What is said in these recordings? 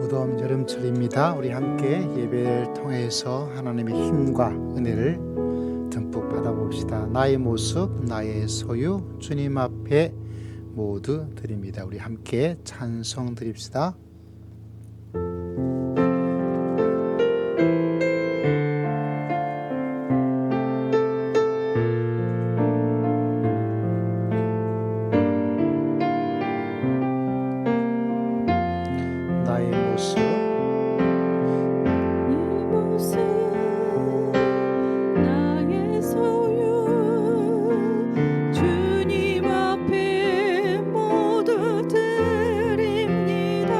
무더운 여름철입니다. 우리 함께 예배를 통해서 하나님의 힘과 은혜를 듬뿍 받아봅시다. 나의 모습, 나의 소유, 주님 앞에 모두 드립니다. 우리 함께 찬송 드립시다. 나의 모습, 나의 소유 주님 앞에 모두 드립니다.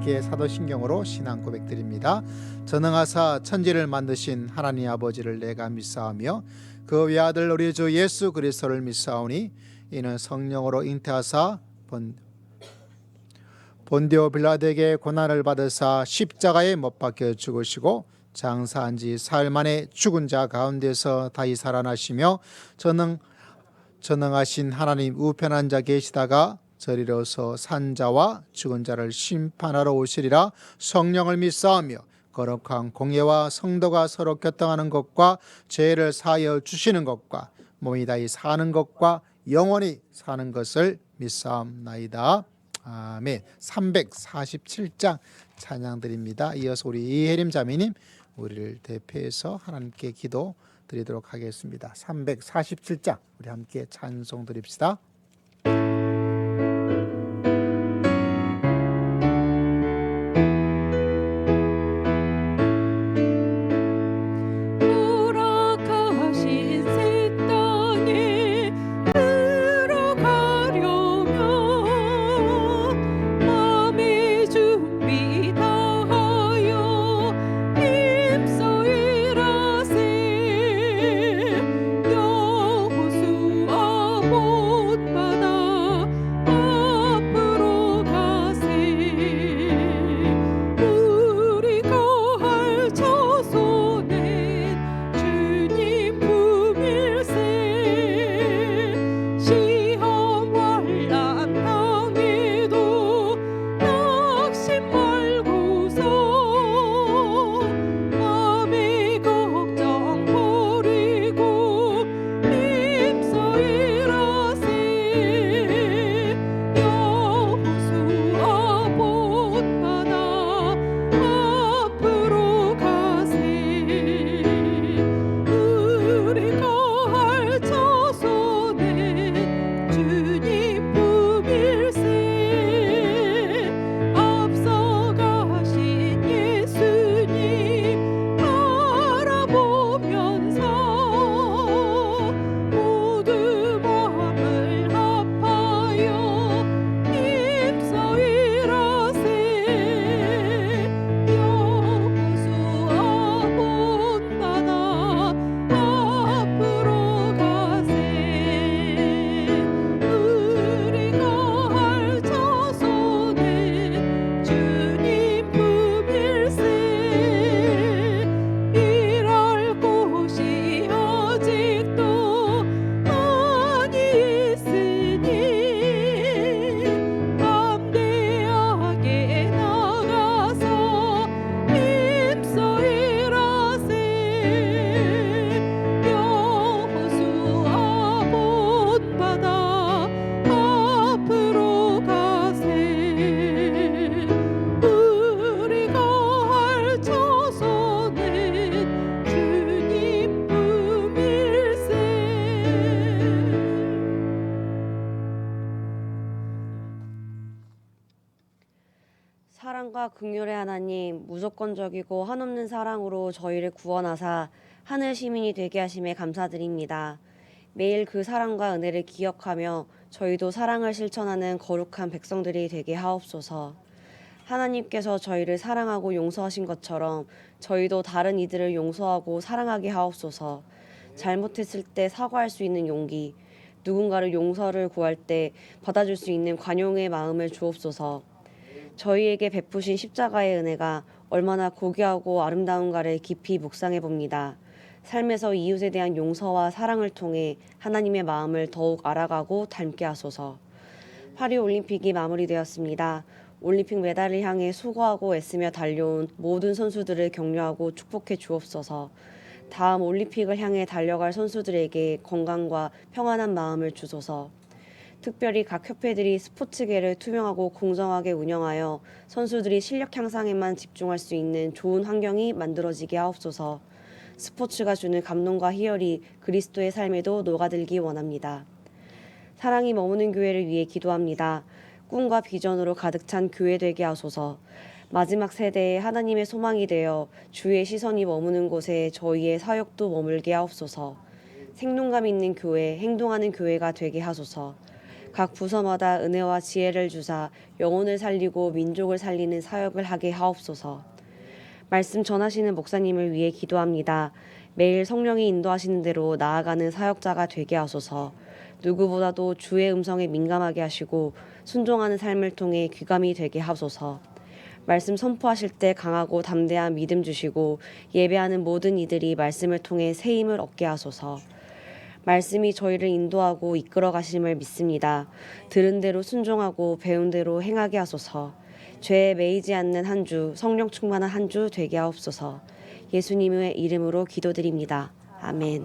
함께 사도신경으로 신앙 고백드립니다. 전능하사 천지를 만드신 하나님 아버지를 내가 믿사오며 그 외아들 우리 주 예수 그리스도를 믿사오니 이는 성령으로 잉태하사 본디오 빌라도에게 고난을 받으사 십자가에 못 박혀 죽으시고 장사한 지 사흘 만에 죽은 자 가운데서 다시 살아나시며 전능하신 하나님 우편한 자 계시다가 저리로서 산 자와 죽은 자를 심판하러 오시리라. 성령을 믿사오며 거룩한 공예와 성도가 서로 교통하는 것과 죄를 사하여 주시는 것과 몸이 다시 사는 것과 영원히 사는 것을 믿사옵나이다. 아멘. 347장 찬양드립니다. 이어서 우리 이혜림 자매님 우리를 대표해서 하나님께 기도 드리도록 하겠습니다. 347장 우리 함께 찬송 드립시다. 노력하신 새 땅에 들어가려면 마음의 준비 다하여 힘써 일하세. 여호수아 본받아 앞으로 가세. 우리가 할 처소는 주님 품일세. 시험 환난 당해도 낙심 말고서 마음의 걱정 버리고 힘써 일하세. 여호수아 본받아 앞으로 가세. 우리가 할 처소는 주님 품일세. 앞서가신 예수님 바라보면서 모두 마음을 합하여 힘써 일하세. 여호수아 본받아 앞으로 가세. 우리가 할 처소는 주님 품일세. 일할 곳이 아직도 많이 있으니 담대하게 나가서 힘써 일하세. 여호수아 본받아 앞으로 가세. 우리가 할 처소는 주님 품일세. 사랑과 긍휼의 하나님, 무조건적이고 한없는 사랑으로 저희를 구원하사 하늘 시민이 되게 하심에 감사드립니다. 매일 그 사랑과 은혜를 기억하며 저희도 사랑을 실천하는 거룩한 백성들이 되게 하옵소서. 하나님께서 저희를 사랑하고 용서하신 것처럼 저희도 다른 이들을 용서하고 사랑하게 하옵소서. 잘못했을 때 사과할 수 있는 용기, 누군가를 용서를 구할 때 받아줄 수 있는 관용의 마음을 주옵소서. 저희에게 베푸신 십자가의 은혜가 얼마나 고귀하고 아름다운가를 깊이 묵상해 봅니다. 삶에서 이웃에 대한 용서와 사랑을 통해 하나님의 마음을 더욱 알아가고 닮게 하소서. 파리올림픽이 마무리되었습니다. 올림픽 메달을 향해 수고하고 애쓰며 달려온 모든 선수들을 격려하고 축복해 주옵소서. 다음 올림픽을 향해 달려갈 선수들에게 건강과 평안한 마음을 주소서. 특별히 각 협회들이 스포츠계를 투명하고 공정하게 운영하여 선수들이 실력 향상에만 집중할 수 있는 좋은 환경이 만들어지게 하옵소서. 스포츠가 주는 감동과 희열이 그리스도의 삶에도 녹아들기 원합니다. 사랑이 머무는 교회를 위해 기도합니다. 꿈과 비전으로 가득 찬 교회 되게 하소서. 마지막 세대에 하나님의 소망이 되어 주의 시선이 머무는 곳에 저희의 사역도 머물게 하옵소서. 생동감 있는 교회, 행동하는 교회가 되게 하소서. 각 부서마다 은혜와 지혜를 주사 영혼을 살리고 민족을 살리는 사역을 하게 하옵소서. 말씀 전하시는 목사님을 위해 기도합니다. 매일 성령이 인도하시는 대로 나아가는 사역자가 되게 하소서. 누구보다도 주의 음성에 민감하게 하시고 순종하는 삶을 통해 귀감이 되게 하소서. 말씀 선포하실 때 강하고 담대한 믿음 주시고 예배하는 모든 이들이 말씀을 통해 새 힘을 얻게 하소서. 말씀이 저희를 인도하고 이끌어 가심을 믿습니다. 들은 대로 순종하고 배운 대로 행하게 하소서. 죄에 매이지 않는 한 주, 성령 충만한 한 주 되게 하옵소서. 예수님의 이름으로 기도드립니다. 아멘.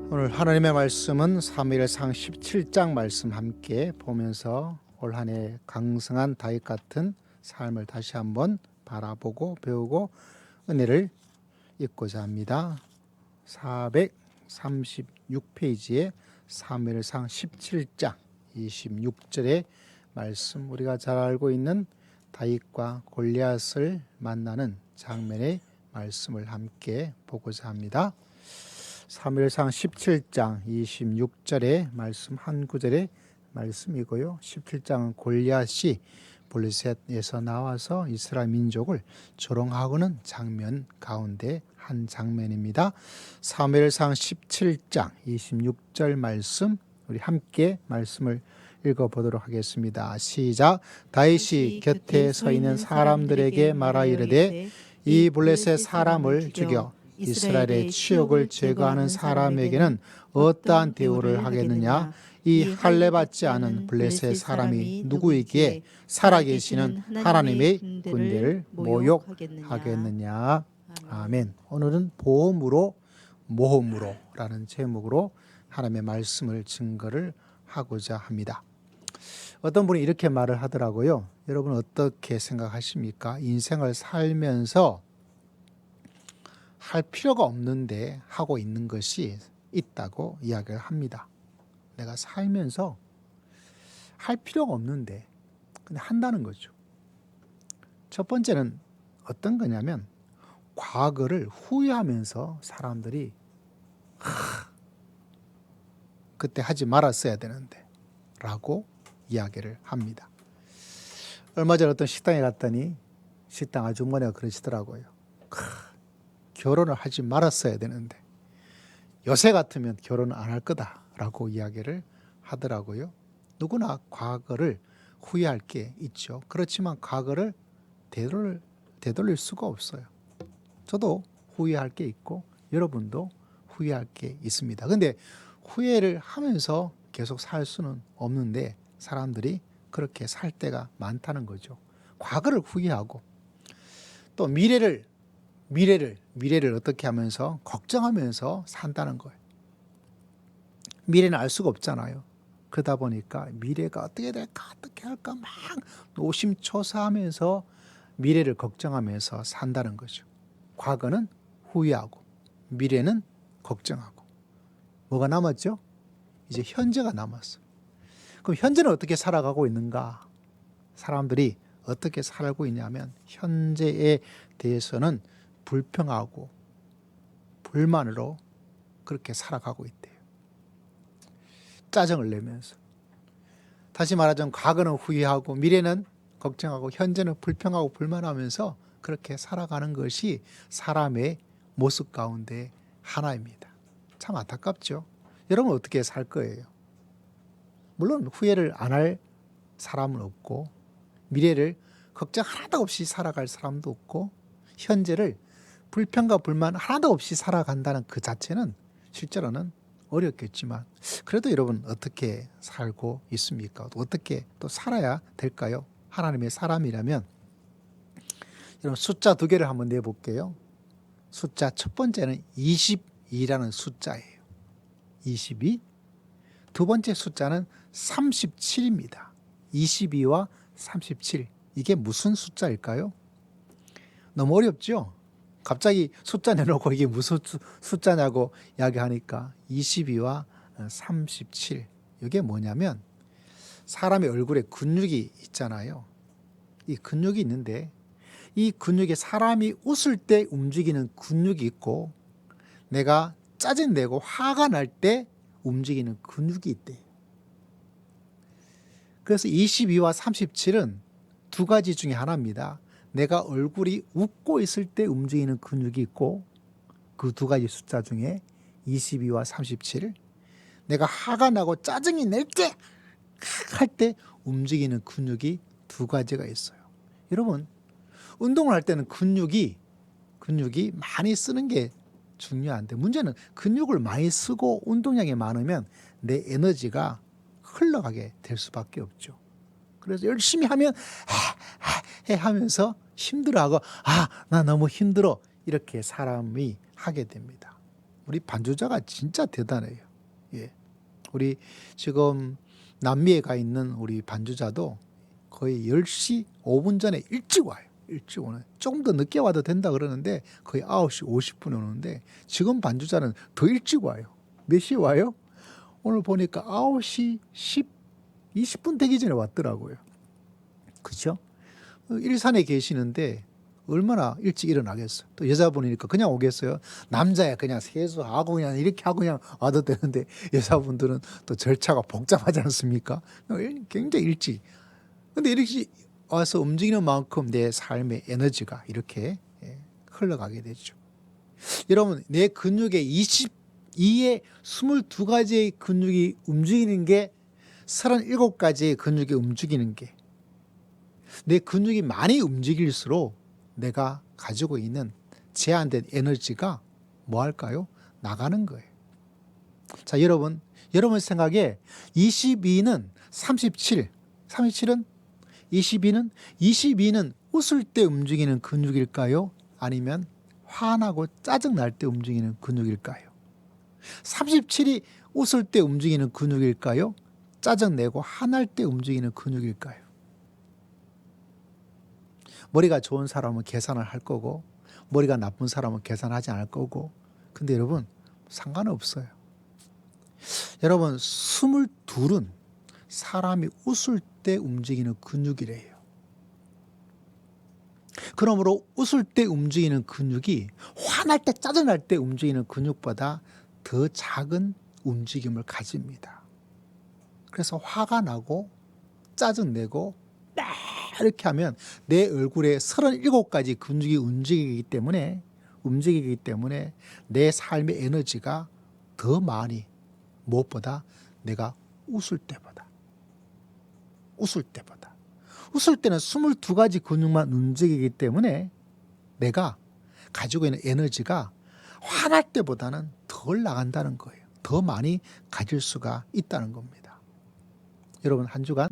오늘 하나님의 말씀은 사무엘상 17장 말씀 함께 보면서 올 한 해 강성한 다윗 같은 삶을 다시 한번 바라보고 배우고 은혜를 잊고자 합니다. 436페이지에 사무엘상 17장 26절의 말씀, 우리가 잘 알고 있는 다윗과 골리앗을 만나는 장면의 말씀을 함께 보고자 합니다. 사무엘상 17장 26절의 말씀 한 구절의 말씀이고요. 17장은 골리앗이 블레셋에서 나와서 이스라엘 민족을 조롱하고는 장면 가운데 한 장면입니다. 사무엘상 17장 26절 말씀, 우리 함께 말씀을 읽어보도록 하겠습니다. 시작. 다윗이 곁에 서 있는 사람들에게 말하이르되 이 블레셋 사람을 죽여 이스라엘의 치욕을 제거하는 사람에게는 어떠한 대우를 하겠느냐? 이 할례받지 않은 블레셋 사람이 누구이기에 살아계시는 하나님의 군대를 모욕하겠느냐? 아멘. 오늘은 보험으로 모험으로 라는 제목으로 하나님의 말씀을 증거를 하고자 합니다. 어떤 분이 이렇게 말을 하더라고요. 여러분 어떻게 생각하십니까? 인생을 살면서 할 필요가 없는데 하고 있는 것이 있다고 이야기를 합니다. 내가 살면서 할 필요가 없는데 근데 한다는 거죠. 첫 번째는 어떤 거냐면 과거를 후회하면서 사람들이 그때 하지 말았어야 되는데 라고 이야기를 합니다. 얼마 전에 어떤 식당에 갔더니 식당 아주머니가 그러시더라고요. 결혼을 하지 말았어야 되는데 요새 같으면 결혼을 안 할 거다라고 이야기를 하더라고요. 누구나 과거를 후회할 게 있죠. 그렇지만 과거를 되돌릴 수가 없어요. 저도 후회할 게 있고 여러분도 후회할 게 있습니다. 근데 후회를 하면서 계속 살 수는 없는데 사람들이 그렇게 살 때가 많다는 거죠. 과거를 후회하고 또 미래를 어떻게 하면서 걱정하면서 산다는 거예요. 미래는 알 수가 없잖아요. 그러다 보니까 미래가 어떻게 될까 어떻게 할까 막 노심초사하면서 미래를 걱정하면서 산다는 거죠. 과거는 후회하고 미래는 걱정하고 뭐가 남았죠? 이제 현재가 남았어요. 그럼 현재는 어떻게 살아가고 있는가? 사람들이 어떻게 살고 있냐면 현재에 대해서는 불평하고 불만으로 그렇게 살아가고 있대요. 짜증을 내면서. 다시 말하자면 과거는 후회하고 미래는 걱정하고 현재는 불평하고 불만하면서 그렇게 살아가는 것이 사람의 모습 가운데 하나입니다. 참 안타깝죠. 여러분 어떻게 살 거예요? 물론 후회를 안 할 사람은 없고 미래를 걱정 하나도 없이 살아갈 사람도 없고 현재를 불평과 불만 하나도 없이 살아간다는 그 자체는 실제로는 어렵겠지만 그래도 여러분 어떻게 살고 있습니까? 어떻게 또 살아야 될까요? 하나님의 사람이라면 여러분 숫자 두 개를 한번 내볼게요. 숫자 첫 번째는 22라는 숫자예요. 22. 두 번째 숫자는 37입니다. 22와 37. 이게 무슨 숫자일까요? 너무 어렵죠? 갑자기 숫자 내놓고 이게 무슨 숫자냐고 이야기하니까 22와 37. 이게 뭐냐면 사람의 얼굴에 근육이 있잖아요. 이 근육이 있는데 이 근육에 사람이 웃을 때 움직이는 근육이 있고 내가 짜증내고 화가 날 때 움직이는 근육이 있대. 그래서 22와 37은 두 가지 중에 하나입니다. 내가 얼굴이 웃고 있을 때 움직이는 근육이 있고 그 두 가지 숫자 중에 22와 37, 내가 화가 나고 짜증이 낼 때 할 때 움직이는 근육이 두 가지가 있어요. 여러분, 운동을 할 때는 근육이 많이 쓰는 게 중요한데 문제는 근육을 많이 쓰고 운동량이 많으면 내 에너지가 흘러가게 될 수밖에 없죠. 그래서 열심히 하면 해 하면서 힘들어하고 나 너무 힘들어 이렇게 사람이 하게 됩니다. 우리 반주자가 진짜 대단해요. 예. 우리 지금 남미에 가 있는 우리 반주자도 거의 10시 5분 전에 일찍 와요. 일찍 오는. 조금 더 늦게 와도 된다 그러는데 거의 9시 50분에 오는데 지금 반주자는 더 일찍 와요. 몇 시에 와요? 오늘 보니까 9시 20분 되기 전에 왔더라고요. 그렇죠? 일산에 계시는데 얼마나 일찍 일어나겠어요. 또 여자분이니까 그냥 오겠어요. 남자야 그냥 세수하고 그냥 이렇게 하고 그냥 와도 되는데 여자분들은 또 절차가 복잡하지 않습니까? 굉장히 일찍. 근데 이렇게 와서 움직이는 만큼 내 삶의 에너지가 이렇게 흘러가게 되죠. 여러분, 내 근육의 22의 22가지의 근육이 움직이는 게 37가지의 근육이 움직이는 게 내 근육이 많이 움직일수록 내가 가지고 있는 제한된 에너지가 뭐 할까요? 나가는 거예요. 자, 여러분 생각에 22는 37은 22는 웃을 때 움직이는 근육일까요? 아니면 화나고 짜증날 때 움직이는 근육일까요? 37이 웃을 때 움직이는 근육일까요? 짜증내고 화날 때 움직이는 근육일까요? 머리가 좋은 사람은 계산을 할 거고 머리가 나쁜 사람은 계산하지 않을 거고 근데 여러분 상관없어요. 여러분 22은 사람이 웃을 때 움직이는 근육이래요. 그러므로 웃을 때 움직이는 근육이 화날 때 짜증날 때 움직이는 근육보다 더 작은 움직임을 가집니다. 그래서 화가 나고 짜증내고 이렇게 하면 내 얼굴에 37가지 근육이 움직이기 때문에 내 삶의 에너지가 더 많이 무엇보다 내가 웃을 때보다 웃을 때는 22가지 근육만 움직이기 때문에 내가 가지고 있는 에너지가 화날 때보다는 덜 나간다는 거예요. 더 많이 가질 수가 있다는 겁니다. 여러분 한 주간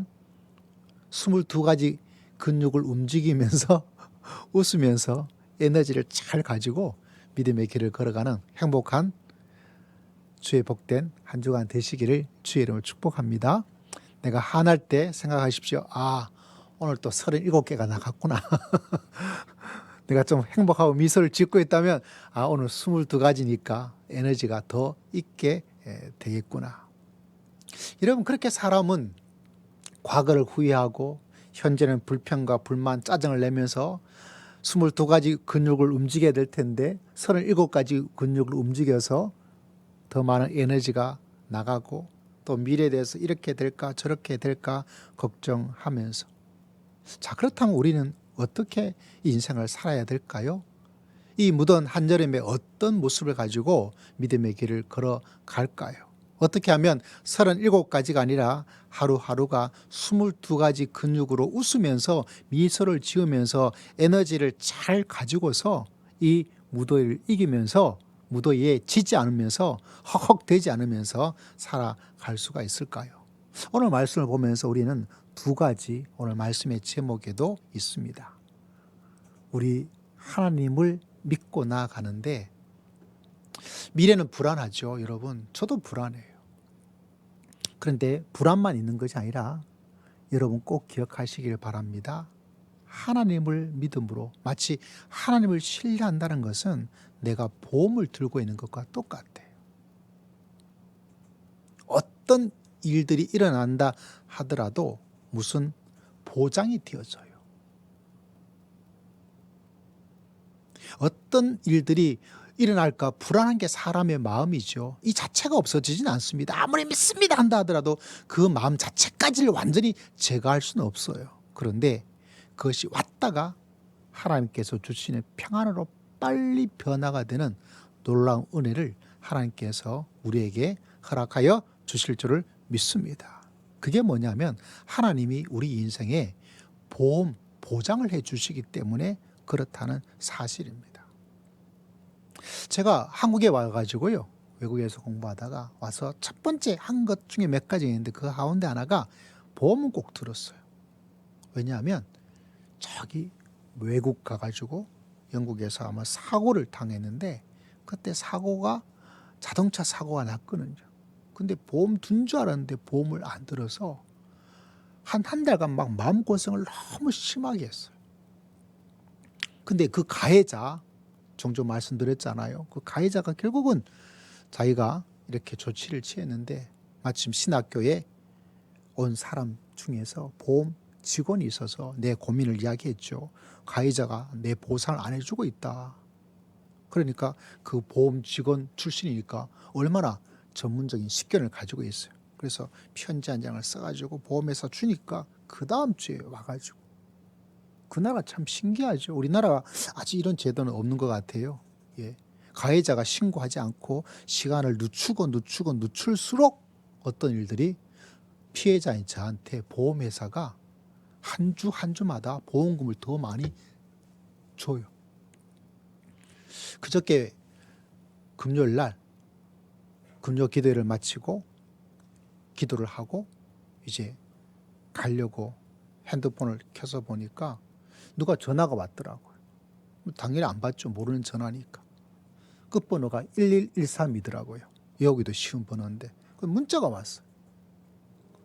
22가지 근육을 움직이면서 웃으면서 에너지를 잘 가지고 믿음의 길을 걸어가는 행복한 주의 복된 한 주간 되시기를 주의 이름으로 축복합니다. 내가 화날 때 생각하십시오. 오늘 또 37개가 나갔구나. 내가 좀 행복하고 미소를 짓고 있다면 오늘 22가지니까 에너지가 더 있게 되겠구나. 여러분 그렇게 사람은 과거를 후회하고 현재는 불평과 불만, 짜증을 내면서 22가지 근육을 움직여야 될 텐데 37가지 근육을 움직여서 더 많은 에너지가 나가고 또 미래에 대해서 이렇게 될까 저렇게 될까 걱정하면서 자 그렇다면 우리는 어떻게 인생을 살아야 될까요? 이 무더운 한여름에 어떤 모습을 가지고 믿음의 길을 걸어갈까요? 어떻게 하면 37가지가 아니라 하루하루가 22가지 근육으로 웃으면서 미소를 지으면서 에너지를 잘 가지고서 이 무더위를 이기면서 무더위에 지지 않으면서 헉헉대지 않으면서 살아갈 수가 있을까요? 오늘 말씀을 보면서 우리는 두 가지 오늘 말씀의 제목에도 있습니다. 우리 하나님을 믿고 나아가는데 미래는 불안하죠. 여러분 저도 불안해요. 그런데 불안만 있는 것이 아니라 여러분 꼭 기억하시길 바랍니다. 하나님을 믿음으로 마치 하나님을 신뢰한다는 것은 내가 보험을 들고 있는 것과 똑같아요. 어떤 일들이 일어난다 하더라도 무슨 보장이 되어져요. 어떤 일들이 일어날까 불안한 게 사람의 마음이죠. 이 자체가 없어지진 않습니다. 아무리 믿습니다 한다 하더라도 그 마음 자체까지를 완전히 제거할 수는 없어요. 그런데 그것이 왔다가 하나님께서 주시는 평안으로 빨리 변화가 되는 놀라운 은혜를 하나님께서 우리에게 허락하여 주실 줄을 믿습니다. 그게 뭐냐면 하나님이 우리 인생에 보장을 해 주시기 때문에 그렇다는 사실입니다. 제가 한국에 와가지고요, 외국에서 공부하다가 와서 첫 번째 한 것 중에 몇 가지 있는데 그 가운데 하나가 보험은 꼭 들었어요. 왜냐하면 저기 외국 가가지고 영국에서 아마 사고를 당했는데 그때 자동차 사고가 났거든요. 근데 보험 든 줄 알았는데 보험을 안 들어서 한 달간 막 마음고생을 너무 심하게 했어요. 근데 그 가해자, 종종 말씀드렸잖아요. 그 가해자가 결국은 자기가 이렇게 조치를 취했는데 마침 신학교에 온 사람 중에서 보험 직원이 있어서 내 고민을 이야기했죠. 가해자가 내 보상을 안 해주고 있다. 그러니까 그 보험 직원 출신이니까 얼마나 전문적인 식견을 가지고 있어요. 그래서 편지 한 장을 써가지고 보험회사 주니까 그 다음 주에 와가지고, 그 나라 참 신기하죠. 우리나라가 아직 이런 제도는 없는 것 같아요. 예. 가해자가 신고하지 않고 시간을 늦출수록 어떤 일들이 피해자인 저한테 보험회사가 한 주마다 보험금을 더 많이 줘요. 그저께 금요일 날 금요 기도회를 마치고 기도를 하고 이제 가려고 핸드폰을 켜서 보니까 누가 전화가 왔더라고요. 당연히 안 받죠. 모르는 전화니까. 끝번호가 1113이더라고요. 외우기도 쉬운 번호인데 문자가 왔어요.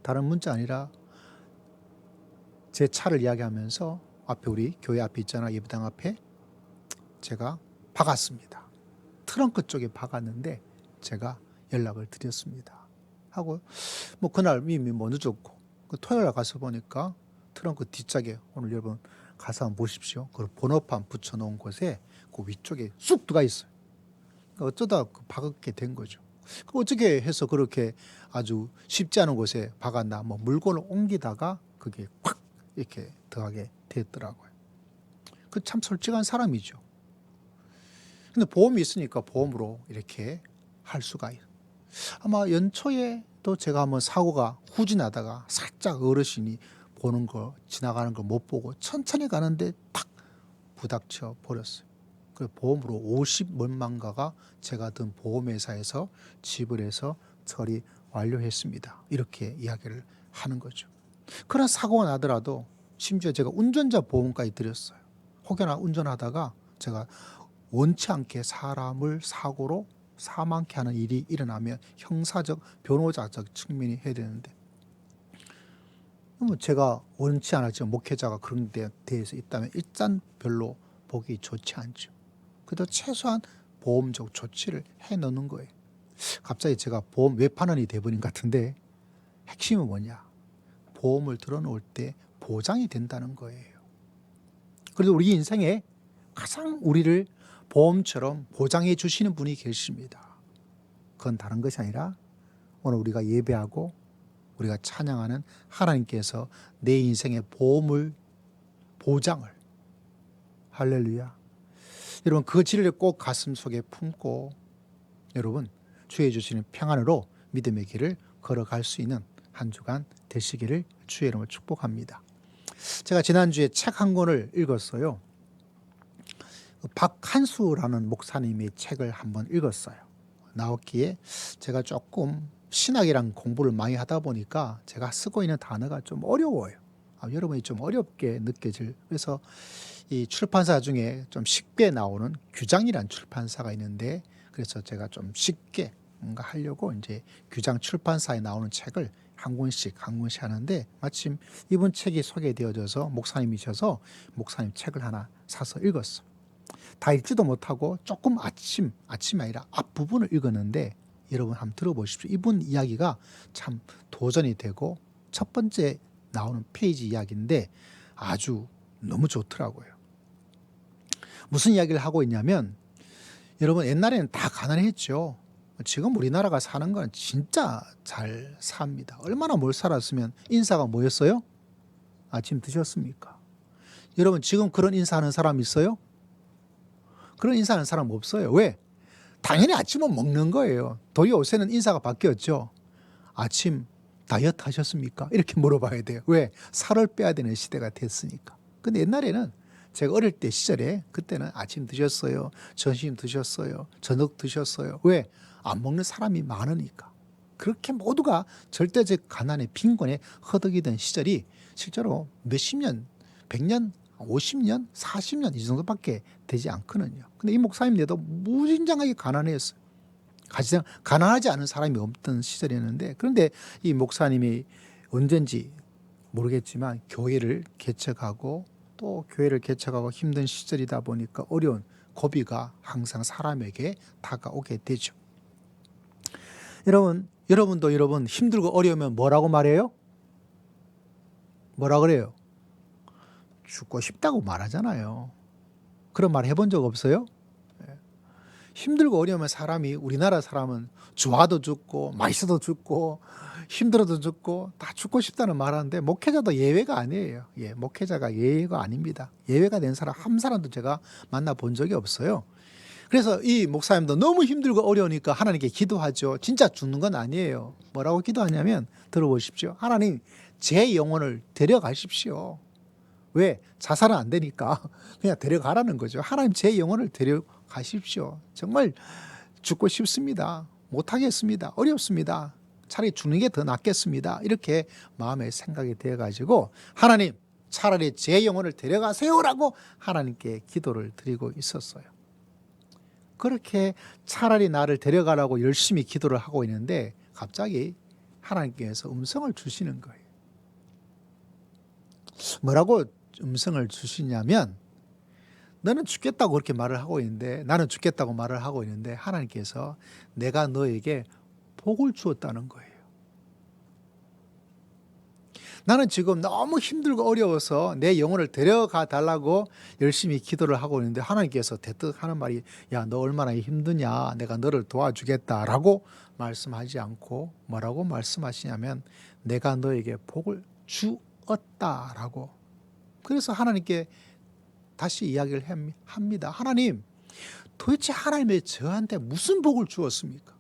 다른 문자 아니라 제 차를 이야기하면서 앞에 우리 교회 앞에 있잖아, 예배당 앞에 제가 박았습니다. 트렁크 쪽에 박았는데 제가 연락을 드렸습니다. 하고 뭐 그날 이미 뭐 늦었고 토요일 날 가서 보니까 트렁크 뒷짝에, 오늘 여러분 가서 한번 보십시오. 그 번호판 붙여놓은 곳에 그 위쪽에 쑥 들어가 있어요. 그러니까 어쩌다 박게 된 거죠. 어떻게 해서 그렇게 아주 쉽지 않은 곳에 박았나, 뭐 물건을 옮기다가 그게 콱 이렇게 들어가게 됐더라고요. 그 참 솔직한 사람이죠. 근데 보험이 있으니까 보험으로 이렇게 할 수가 있어요. 아마 연초에 또 제가 한번 사고가 후진하다가 살짝 어르신이 보는 거, 지나가는 걸 못 보고 천천히 가는데 탁 부닥쳐 버렸어요. 그 보험으로 50몇만가가 제가 든 보험회사에서 지불해서 처리 완료했습니다. 이렇게 이야기를 하는 거죠. 그런 사고가 나더라도 심지어 제가 운전자 보험까지 드렸어요. 혹여나 운전하다가 제가 원치 않게 사람을 사고로 사망케 하는 일이 일어나면 형사적, 변호자적 측면이 해야 되는데, 제가 원치 않았지만 목회자가 그런 데 대해서 있다면 일단 별로 보기 좋지 않죠. 그래도 최소한 보험적 조치를 해놓는 거예요. 갑자기 제가 보험 외판원이 돼버린 것 같은데, 핵심은 뭐냐? 보험을 들어놓을 때 보장이 된다는 거예요. 그래도 우리 인생에 가장 우리를 보험처럼 보장해 주시는 분이 계십니다. 그건 다른 것이 아니라 오늘 우리가 예배하고 우리가 찬양하는 하나님께서 내 인생의 보장을, 할렐루야. 여러분 그 진리를 꼭 가슴 속에 품고 여러분 주의 주시는 평안으로 믿음의 길을 걸어갈 수 있는 한 주간 되시기를 주의 이름으로 축복합니다. 제가 지난주에 책 한 권을 읽었어요. 박한수라는 목사님의 책을 한번 읽었어요. 나왔기에 제가 조금 신학이랑 공부를 많이 하다 보니까 제가 쓰고 있는 단어가 좀 어려워요. 여러분이 좀 어렵게 느껴질, 그래서 이 출판사 중에 좀 쉽게 나오는 규장이라는 출판사가 있는데, 그래서 제가 좀 쉽게 뭔가 하려고 이제 규장 출판사에 나오는 책을 한 권씩 하는데, 마침 이번 책이 소개되어져서 목사님이셔서 목사님 책을 하나 사서 읽었어요. 다 읽지도 못하고 조금 아침이 아니라 앞부분을 읽었는데 여러분 한번 들어보십시오. 이분 이야기가 참 도전이 되고 첫 번째 나오는 페이지 이야기인데 아주 너무 좋더라고요. 무슨 이야기를 하고 있냐면 여러분 옛날에는 다 가난했죠. 지금 우리나라가 사는 건 진짜 잘 삽니다. 얼마나 뭘 살았으면 인사가 뭐였어요? 아침 드셨습니까? 여러분 지금 그런 인사하는 사람 있어요? 그런 인사하는 사람 없어요. 왜? 당연히 아침은 먹는 거예요. 도리어 요새는 인사가 바뀌었죠. 아침 다이어트 하셨습니까? 이렇게 물어봐야 돼요. 왜? 살을 빼야 되는 시대가 됐으니까. 근데 옛날에는 제가 어릴 때 시절에 그때는 아침 드셨어요. 점심 드셨어요. 저녁 드셨어요. 왜? 안 먹는 사람이 많으니까. 그렇게 모두가 절대적 가난의 빈곤에 허덕이던 시절이 실제로 몇십 년, 100년, 50년, 40년 이 정도밖에 되지 않거든요. 근데 이 목사님들도 무진장하게 가난했어요. 가난하지 않은 사람이 없던 시절이었는데 그런데 이 목사님이 언젠지 모르겠지만 교회를 개척하고 또 교회를 개척하고 힘든 시절이다 보니까 어려운 고비가 항상 사람에게 다가오게 되죠. 여러분도 여러분 힘들고 어려우면 뭐라고 말해요? 뭐라 그래요? 죽고 싶다고 말하잖아요. 그런 말 해본 적 없어요? 힘들고 어려우면 사람이 우리나라 사람은 좋아도 죽고 맛있어도 죽고 힘들어도 죽고 다 죽고 싶다는 말 하는데 목회자도 예외가 아니에요. 목회자가 예외가 아닙니다. 예외가 된 사람 한 사람도 제가 만나본 적이 없어요. 그래서 이 목사님도 너무 힘들고 어려우니까 하나님께 기도하죠. 진짜 죽는 건 아니에요. 뭐라고 기도하냐면 들어보십시오. 하나님 제 영혼을 데려가십시오. 왜? 자살은 안 되니까 그냥 데려가라는 거죠. 하나님 제 영혼을 데려가십시오. 정말 죽고 싶습니다. 못하겠습니다. 어렵습니다. 차라리 죽는 게 더 낫겠습니다. 이렇게 마음에 생각이 되어가지고 하나님 차라리 제 영혼을 데려가세요라고 하나님께 기도를 드리고 있었어요. 그렇게 차라리 나를 데려가라고 열심히 기도를 하고 있는데 갑자기 하나님께서 음성을 주시는 거예요. 뭐라고 음성을 주시냐면 너는 죽겠다고 그렇게 말을 하고 있는데 나는 죽겠다고 말을 하고 있는데 하나님께서 내가 너에게 복을 주었다는 거예요. 나는 지금 너무 힘들고 어려워서 내 영혼을 데려가 달라고 열심히 기도를 하고 있는데 하나님께서 대뜸 하는 말이 야, 너 얼마나 힘드냐 내가 너를 도와주겠다라고 말씀하지 않고 뭐라고 말씀하시냐면 내가 너에게 복을 주었다라고. 그래서 하나님께 다시 이야기를 합니다. 하나님 도대체 하나님이 저한테 무슨 복을 주었습니까?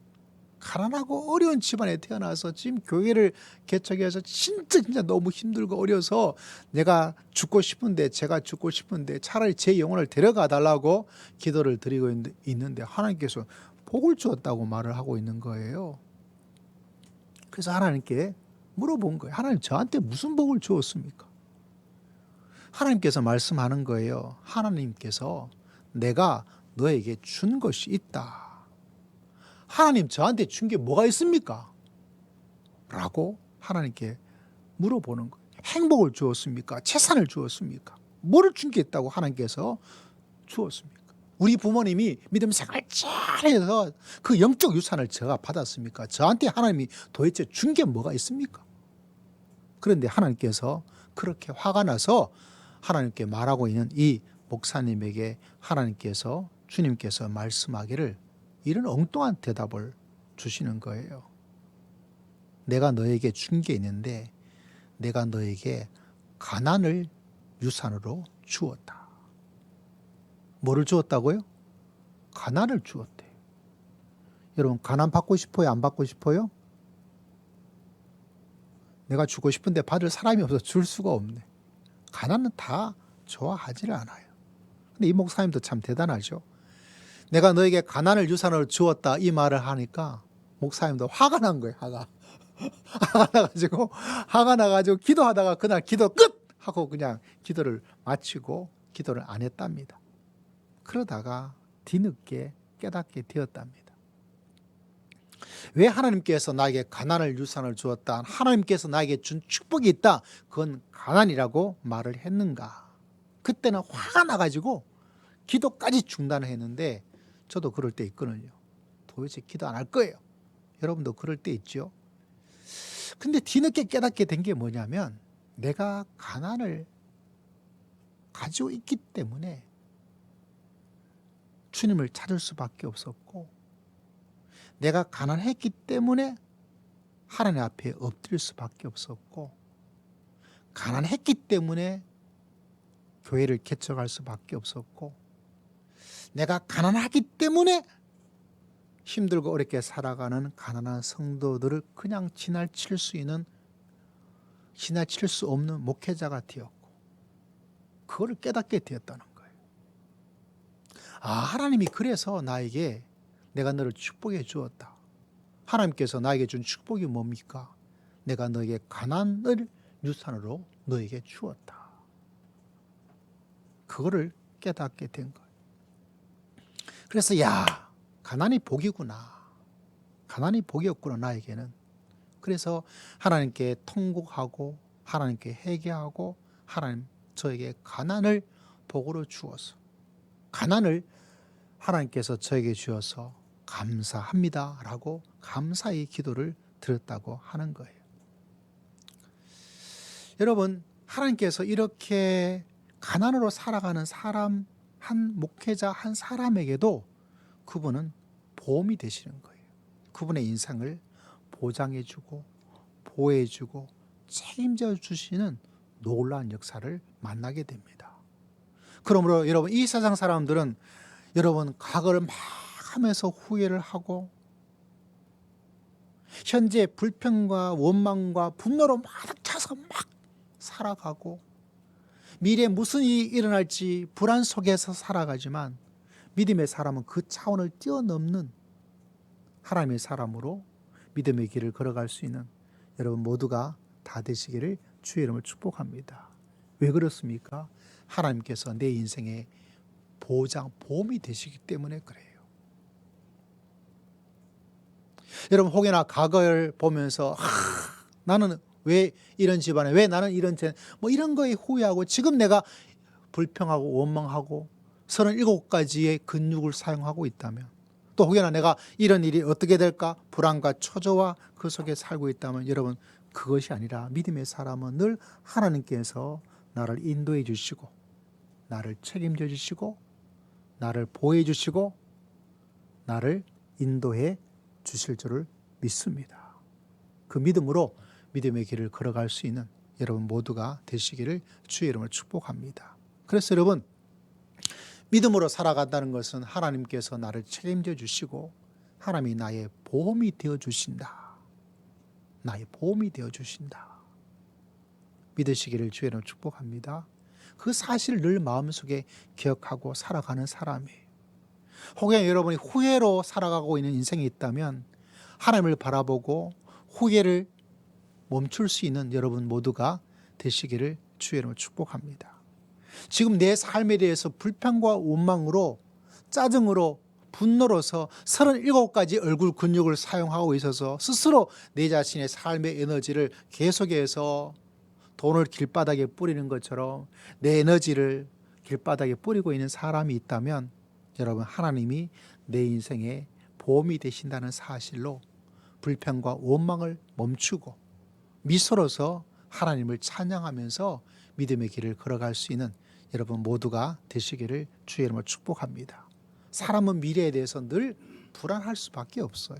가난하고 어려운 집안에 태어나서 지금 교회를 개척해서 진짜 너무 힘들고 어려서 내가 죽고 싶은데 제가 죽고 싶은데 차라리 제 영혼을 데려가 달라고 기도를 드리고 있는데 하나님께서 복을 주었다고 말을 하고 있는 거예요. 그래서 하나님께 물어본 거예요. 하나님 저한테 무슨 복을 주었습니까? 하나님께서 말씀하는 거예요. 하나님께서 내가 너에게 준 것이 있다. 하나님 저한테 준 게 뭐가 있습니까? 라고 하나님께 물어보는 거예요. 행복을 주었습니까? 재산을 주었습니까? 뭐를 준 게 있다고 하나님께서 주었습니까? 우리 부모님이 믿음 생활 잘해서 그 영적 유산을 제가 받았습니까? 저한테 하나님이 도대체 준 게 뭐가 있습니까? 그런데 하나님께서 그렇게 화가 나서 하나님께 말하고 있는 이 목사님에게 하나님께서 주님께서 말씀하기를 이런 엉뚱한 대답을 주시는 거예요. 내가 너에게 준 게 있는데 내가 너에게 가난을 유산으로 주었다. 뭐를 주었다고요? 가난을 주었대요. 여러분 가난 받고 싶어요? 안 받고 싶어요? 내가 주고 싶은데 받을 사람이 없어서 줄 수가 없네. 가난은 다 좋아하지를 않아요. 근데 이 목사님도 참 대단하죠. 내가 너에게 가난을 유산으로 주었다 이 말을 하니까 목사님도 화가 난 거예요. 화가 나가지고 기도하다가 그날 기도 끝 하고 그냥 기도를 마치고 기도를 안 했답니다. 그러다가 뒤늦게 깨닫게 되었답니다. 왜 하나님께서 나에게 가난을 유산을 주었다, 하나님께서 나에게 준 축복이 있다, 그건 가난이라고 말을 했는가? 그때는 화가 나가지고 기도까지 중단을 했는데 저도 그럴 때 있거든요. 도대체 기도 안 할 거예요. 여러분도 그럴 때 있죠. 근데 뒤늦게 깨닫게 된 게 뭐냐면 내가 가난을 가지고 있기 때문에 주님을 찾을 수밖에 없었고, 내가 가난했기 때문에 하나님 앞에 엎드릴 수밖에 없었고, 가난했기 때문에 교회를 개척할 수밖에 없었고, 내가 가난하기 때문에 힘들고 어렵게 살아가는 가난한 성도들을 그냥 지나칠 수 없는 목회자가 되었고, 그거를 깨닫게 되었다는 거예요. 하나님이 그래서 나에게 내가 너를 축복해 주었다. 하나님께서 나에게 준 축복이 뭡니까? 내가 너에게 가난을 유산으로 너에게 주었다. 그거를 깨닫게 된 거예요. 그래서 가난이 복이구나. 가난이 복이었구나, 나에게는. 그래서 하나님께 통곡하고 하나님께 회개하고, 하나님 저에게 가난을 복으로 주어서, 가난을 하나님께서 저에게 주어서 감사합니다 라고 감사의 기도를 드렸다고 하는 거예요. 여러분, 하나님께서 이렇게 가난으로 살아가는 사람, 한 목회자 한 사람에게도 그분은 보험이 되시는 거예요. 그분의 인생을 보장해주고 보호해주고 책임져 주시는 놀라운 역사를 만나게 됩니다. 그러므로 여러분, 이 세상 사람들은 여러분 과거를 막 하면서 후회를 하고, 현재 불평과 원망과 분노로 막 차서 막 살아가고, 미래에 무슨 일이 일어날지 불안 속에서 살아가지만, 믿음의 사람은 그 차원을 뛰어넘는 하나님의 사람으로 믿음의 길을 걸어갈 수 있는 여러분 모두가 다 되시기를 주의 이름으로 축복합니다. 왜 그렇습니까? 하나님께서 내 인생의 보험이 되시기 때문에 그래요. 여러분, 혹여나 과거를 보면서 나는 왜 이런 집안에, 왜 나는 이런 이런 거에 후회하고, 지금 내가 불평하고 원망하고 37가지의 근육을 사용하고 있다면, 또 혹여나 내가 이런 일이 어떻게 될까 불안과 초조와 그 속에 살고 있다면, 여러분, 그것이 아니라 믿음의 사람은 늘 하나님께서 나를 인도해 주시고, 나를 책임져 주시고, 나를 보호해 주시고, 나를 인도해 주실 줄을 믿습니다. 그 믿음으로 믿음의 길을 걸어갈 수 있는 여러분 모두가 되시기를 주의 이름으로 축복합니다. 그래서 여러분, 믿음으로 살아간다는 것은 하나님께서 나를 책임져 주시고, 하나님이 나의 보험이 되어 주신다. 나의 보험이 되어 주신다. 믿으시기를 주의 이름으로 축복합니다. 그 사실을 늘 마음속에 기억하고 살아가는 사람이에요. 혹여 여러분이 후회로 살아가고 있는 인생이 있다면, 하나님을 바라보고 후회를 멈출 수 있는 여러분 모두가 되시기를 주의 이름으로 축복합니다. 지금 내 삶에 대해서 불평과 원망으로, 짜증으로, 분노로서 37가지 얼굴 근육을 사용하고 있어서 스스로 내 자신의 삶의 에너지를 계속해서 돈을 길바닥에 뿌리는 것처럼 내 에너지를 길바닥에 뿌리고 있는 사람이 있다면, 여러분, 하나님이 내 인생에 보험이 되신다는 사실로 불평과 원망을 멈추고 미소로서 하나님을 찬양하면서 믿음의 길을 걸어갈 수 있는 여러분 모두가 되시기를 주의 이름으로 축복합니다. 사람은 미래에 대해서 늘 불안할 수밖에 없어요.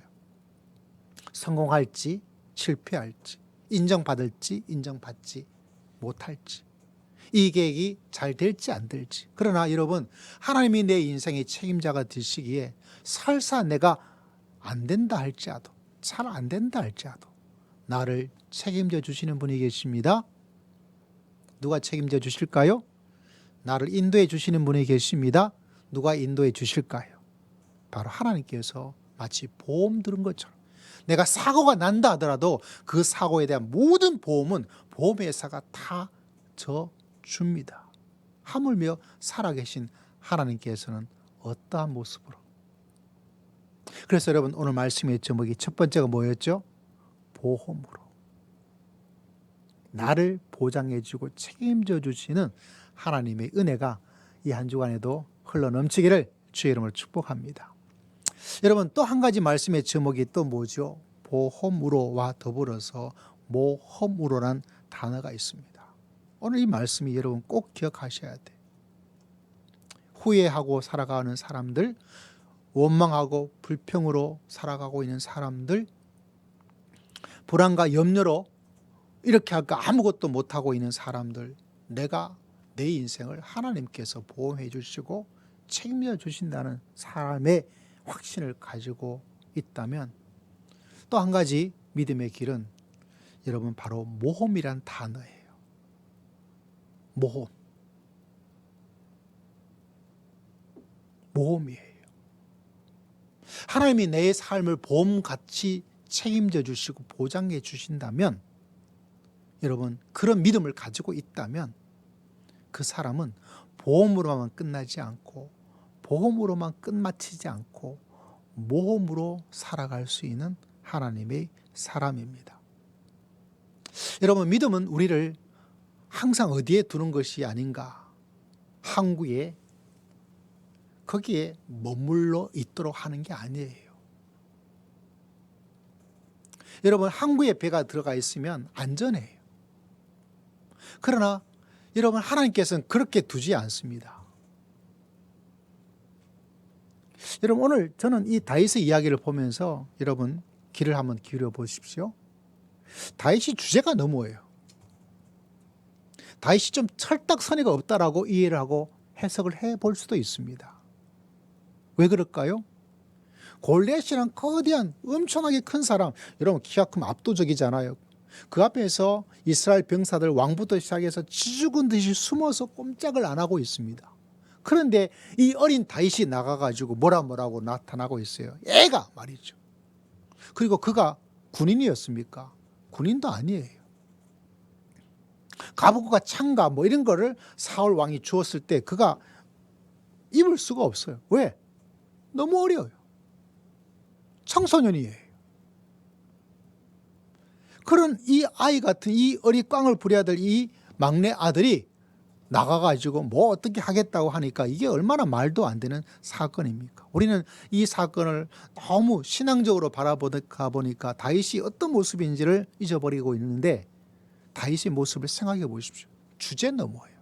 성공할지 실패할지, 인정받을지 인정받지 못할지, 이 계획이 잘 될지 안 될지. 그러나 여러분, 하나님이 내 인생의 책임자가 되시기에 설사 내가 안 된다 할지라도, 잘 안 된다 할지라도 나를 책임져 주시는 분이 계십니다. 누가 책임져 주실까요? 나를 인도해 주시는 분이 계십니다. 누가 인도해 주실까요? 바로 하나님께서 마치 보험 들은 것처럼, 내가 사고가 난다 하더라도 그 사고에 대한 모든 보험은 보험회사가 다 줍니다. 하물며 살아계신 하나님께서는 어떠한 모습으로. 그래서 여러분, 오늘 말씀의 제목이 첫 번째가 뭐였죠? 보험으로. 나를 보장해주고 책임져 주시는 하나님의 은혜가 이 한 주간에도 흘러넘치기를 주의 이름으로 축복합니다. 여러분 또 한 가지 말씀의 제목이 또 뭐죠? 보험으로와 더불어서 모험으로란 단어가 있습니다. 오늘 이 말씀이 여러분 꼭 기억하셔야 돼. 후회하고 살아가는 사람들, 원망하고 불평으로 살아가고 있는 사람들, 불안과 염려로 이렇게 할까 아무것도 못하고 있는 사람들, 내가 내 인생을 하나님께서 보호해 주시고 책임져 주신다는 사람의 확신을 가지고 있다면, 또 한 가지 믿음의 길은 여러분 바로 모험이란 단어예요. 모험이에요. 하나님이 내 삶을 보험같이 책임져 주시고 보장해 주신다면, 여러분 그런 믿음을 가지고 있다면 그 사람은 보험으로만 끝나지 않고 보험으로만 끝마치지 않고 모험으로 살아갈 수 있는 하나님의 사람입니다. 여러분 믿음은 우리를 항상 어디에 두는 것이 아닌가, 항구에 거기에 머물러 있도록 하는 게 아니에요. 여러분 항구에 배가 들어가 있으면 안전해요. 그러나 여러분 하나님께서는 그렇게 두지 않습니다. 여러분 오늘 저는 이 다윗의 이야기를 보면서 여러분 귀를 한번 기울여 보십시오. 다윗이 주제가 너무해요. 다윗이 좀 철딱서니가 없다라고 이해를 하고 해석을 해볼 수도 있습니다. 왜 그럴까요? 골리앗이란 거대한 엄청나게 큰 사람, 여러분 키가 크면 압도적이잖아요. 그 앞에서 이스라엘 병사들 왕부터 시작해서 쥐죽은 듯이 숨어서 꼼짝을 안 하고 있습니다. 그런데 이 어린 다윗이 나가가지고 뭐라고 나타나고 있어요. 애가 말이죠. 그리고 그가 군인이었습니까? 군인도 아니에요. 갑옷과 창과 뭐 이런 거를 사울 왕이 주었을 때 그가 입을 수가 없어요. 왜? 너무 어려워요. 청소년이에요. 그런 이 아이 같은 이 어리 꽝을 부려야 될 이 막내 아들이 나가가지고 뭐 어떻게 하겠다고 하니까 이게 얼마나 말도 안 되는 사건입니까? 우리는 이 사건을 너무 신앙적으로 바라보다 보니까 다윗이 어떤 모습인지를 잊어버리고 있는데, 다윗의 모습을 생각해 보십시오. 주제 넘어요.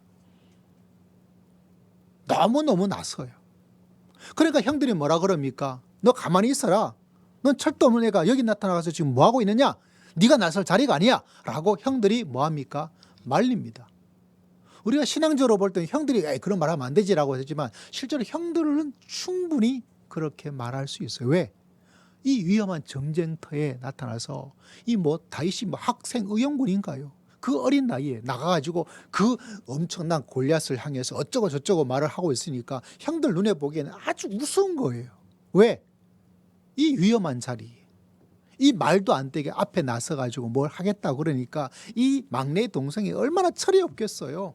너무너무 낯서요. 그러니까 형들이 뭐라 그럽니까? 너 가만히 있어라. 넌 철도 없는 애가 여기 나타나서 지금 뭐하고 있느냐? 네가 나설 자리가 아니야 라고 형들이 뭐합니까? 말립니다. 우리가 신앙적으로 볼 때는 형들이 그런 말하면 안 되지라고 했지만 실제로 형들은 충분히 그렇게 말할 수 있어요. 왜? 이 위험한 전쟁터에 나타나서 이 뭐 다윗이 뭐 학생 의용군인가요? 그 어린 나이에 나가가지고 그 엄청난 골리앗을 향해서 어쩌고 저쩌고 말을 하고 있으니까 형들 눈에 보기에는 아주 우스운 거예요. 왜? 이 위험한 자리, 이 말도 안 되게 앞에 나서가지고 뭘 하겠다고 그러니까 이 막내 동생이 얼마나 철이 없겠어요.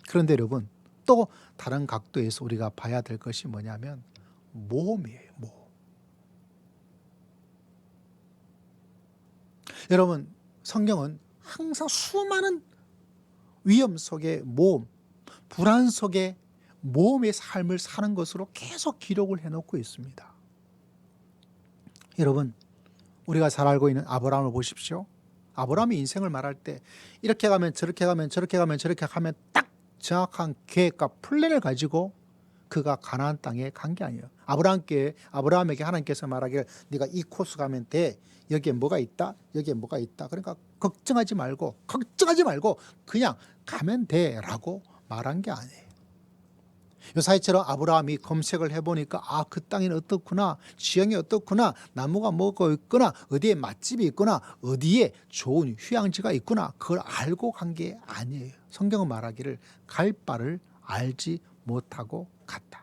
그런데 여러분 또 다른 각도에서 우리가 봐야 될 것이 뭐냐면 모험이에요. 모험. 여러분 성경은 항상 수많은 위험 속의 모험, 불안 속의 모험의 삶을 사는 것으로 계속 기록을 해놓고 있습니다. 여러분 우리가 잘 알고 있는 아브라함을 보십시오. 아브라함이 인생을 말할 때 이렇게 가면 저렇게 가면 저렇게 가면 저렇게 가면 딱 정확한 계획과 플랜을 가지고 그가 가나안 땅에 간 게 아니에요. 아브라함에게 하나님께서 말하기를 네가 이 코스 가면 돼. 여기에 뭐가 있다. 여기에 뭐가 있다. 그러니까 걱정하지 말고 그냥 가면 돼라고 말한 게 아니에요. 요사이처럼 아브라함이 검색을 해보니까 그 땅이 어떻구나, 지형이 어떻구나, 나무가 뭐가 있구나, 어디에 맛집이 있구나, 어디에 좋은 휴양지가 있구나, 그걸 알고 간 게 아니에요. 성경은 말하기를 갈 바를 알지 못하고 갔다.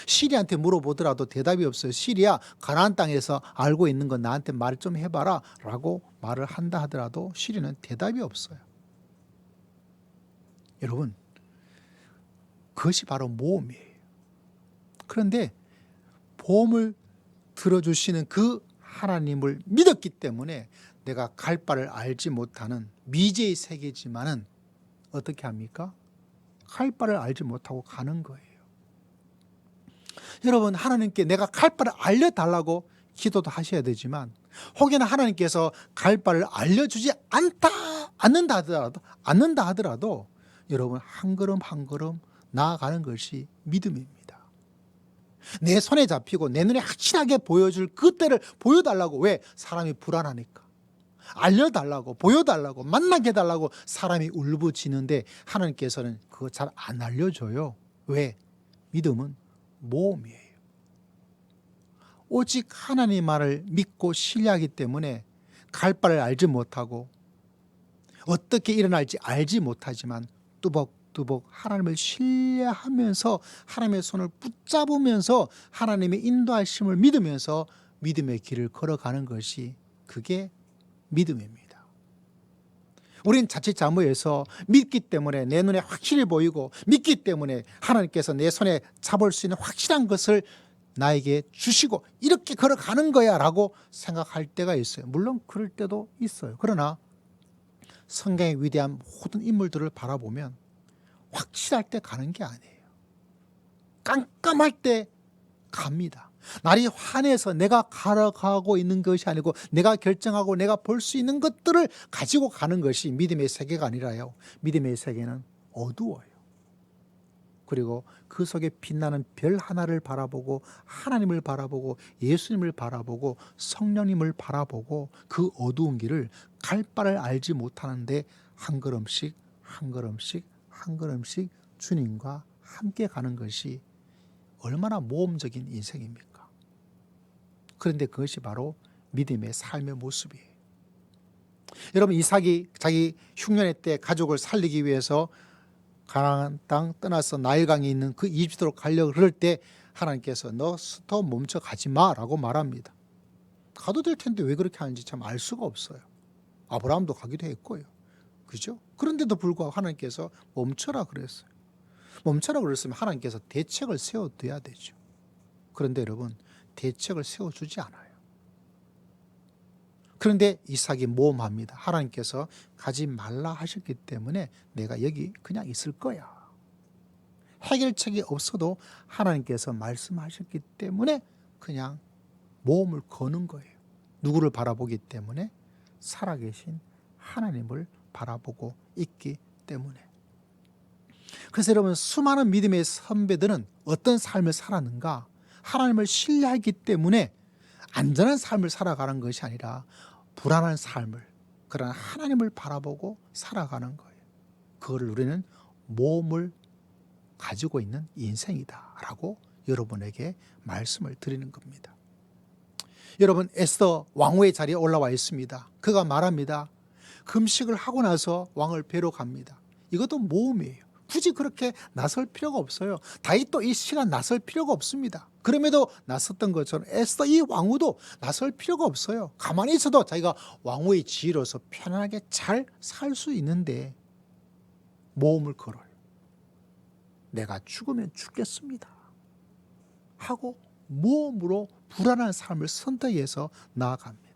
시리아한테 물어보더라도 대답이 없어요. 시리아 가나안 땅에서 알고 있는 건 나한테 말 좀 해봐라 라고 말을 한다 하더라도 시리아는 대답이 없어요. 여러분 그것이 바로 모험이에요. 그런데 보험을 들어주시는 그 하나님을 믿었기 때문에 내가 갈 바를 알지 못하는 미지의 세계지만은 어떻게 합니까? 갈 바를 알지 못하고 가는 거예요. 여러분, 하나님께 내가 갈 바를 알려달라고 기도도 하셔야 되지만, 혹여나 하나님께서 갈 바를 알려주지 않는다 하더라도 여러분, 한 걸음 한 걸음 나아가는 것이 믿음입니다. 내 손에 잡히고 내 눈에 확실하게 보여줄 그때를 보여달라고. 왜? 사람이 불안하니까. 알려달라고, 보여달라고, 만나게 해달라고 사람이 울부짖는데 하나님께서는 그거 잘 안 알려줘요. 왜? 믿음은 모험이에요. 오직 하나님 말을 믿고 신뢰하기 때문에 갈 바를 알지 못하고 어떻게 일어날지 알지 못하지만 뚜벅뚜벅 하나님을 신뢰하면서 하나님의 손을 붙잡으면서 하나님의 인도하심을 믿으면서 믿음의 길을 걸어가는 것이, 그게 믿음입니다. 우린 자칫잘못해서 믿기 때문에 내 눈에 확실히 보이고 믿기 때문에 하나님께서 내 손에 잡을 수 있는 확실한 것을 나에게 주시고 이렇게 걸어가는 거야 라고 생각할 때가 있어요. 물론 그럴 때도 있어요. 그러나 성경의 위대한 모든 인물들을 바라보면 확실할 때 가는 게 아니에요. 깜깜할 때 갑니다. 날이 환해서 내가 걸어가고 있는 것이 아니고 내가 결정하고 내가 볼 수 있는 것들을 가지고 가는 것이 믿음의 세계가 아니라요. 믿음의 세계는 어두워요. 그리고 그 속에 빛나는 별 하나를 바라보고 하나님을 바라보고 예수님을 바라보고 성령님을 바라보고 그 어두운 길을 갈 바를 알지 못하는데 한 걸음씩 한 걸음씩 한 걸음씩 주님과 함께 가는 것이 얼마나 모험적인 인생입니까? 그런데 그것이 바로 믿음의 삶의 모습이에요. 여러분, 이삭이 자기 흉년의 때 가족을 살리기 위해서 가나안 땅 떠나서 나일강에 있는 그 이집트로 가려고 그럴 때 하나님께서 너 스톱 멈춰 가지 마라고 말합니다. 가도 될 텐데 왜 그렇게 하는지 참 알 수가 없어요. 아브라함도 가기도 했고요. 그죠? 그런데도 불구하고 하나님께서 멈춰라 그랬어요. 멈춰라 그랬으면 하나님께서 대책을 세워둬야 되죠. 그런데 여러분, 대책을 세워주지 않아요. 그런데 이삭이 모험합니다. 하나님께서 가지 말라 하셨기 때문에 내가 여기 그냥 있을 거야. 해결책이 없어도 하나님께서 말씀하셨기 때문에 그냥 모험을 거는 거예요. 누구를 바라보기 때문에? 살아계신 하나님을 바라보고 있기 때문에. 그래서 여러분, 수많은 믿음의 선배들은 어떤 삶을 살았는가? 하나님을 신뢰하기 때문에 안전한 삶을 살아가는 것이 아니라 불안한 삶을, 그러나 하나님을 바라보고 살아가는 거예요. 그걸 우리는 모험을 가지고 있는 인생이다라고 여러분에게 말씀을 드리는 겁니다. 여러분, 에스더 왕후의 자리에 올라와 있습니다. 그가 말합니다. 금식을 하고 나서 왕을 뵈러 갑니다. 이것도 모험이에요. 굳이 그렇게 나설 필요가 없어요. 다윗도 이 시간 나설 필요가 없습니다. 그럼에도 나섰던 것처럼 에스더 이 왕후도 나설 필요가 없어요. 가만히 있어도 자기가 왕후의 지위로서 편안하게 잘 살 수 있는데 모험을 걸어요. 내가 죽으면 죽겠습니다 하고 모험으로 불안한 삶을 선택해서 나아갑니다.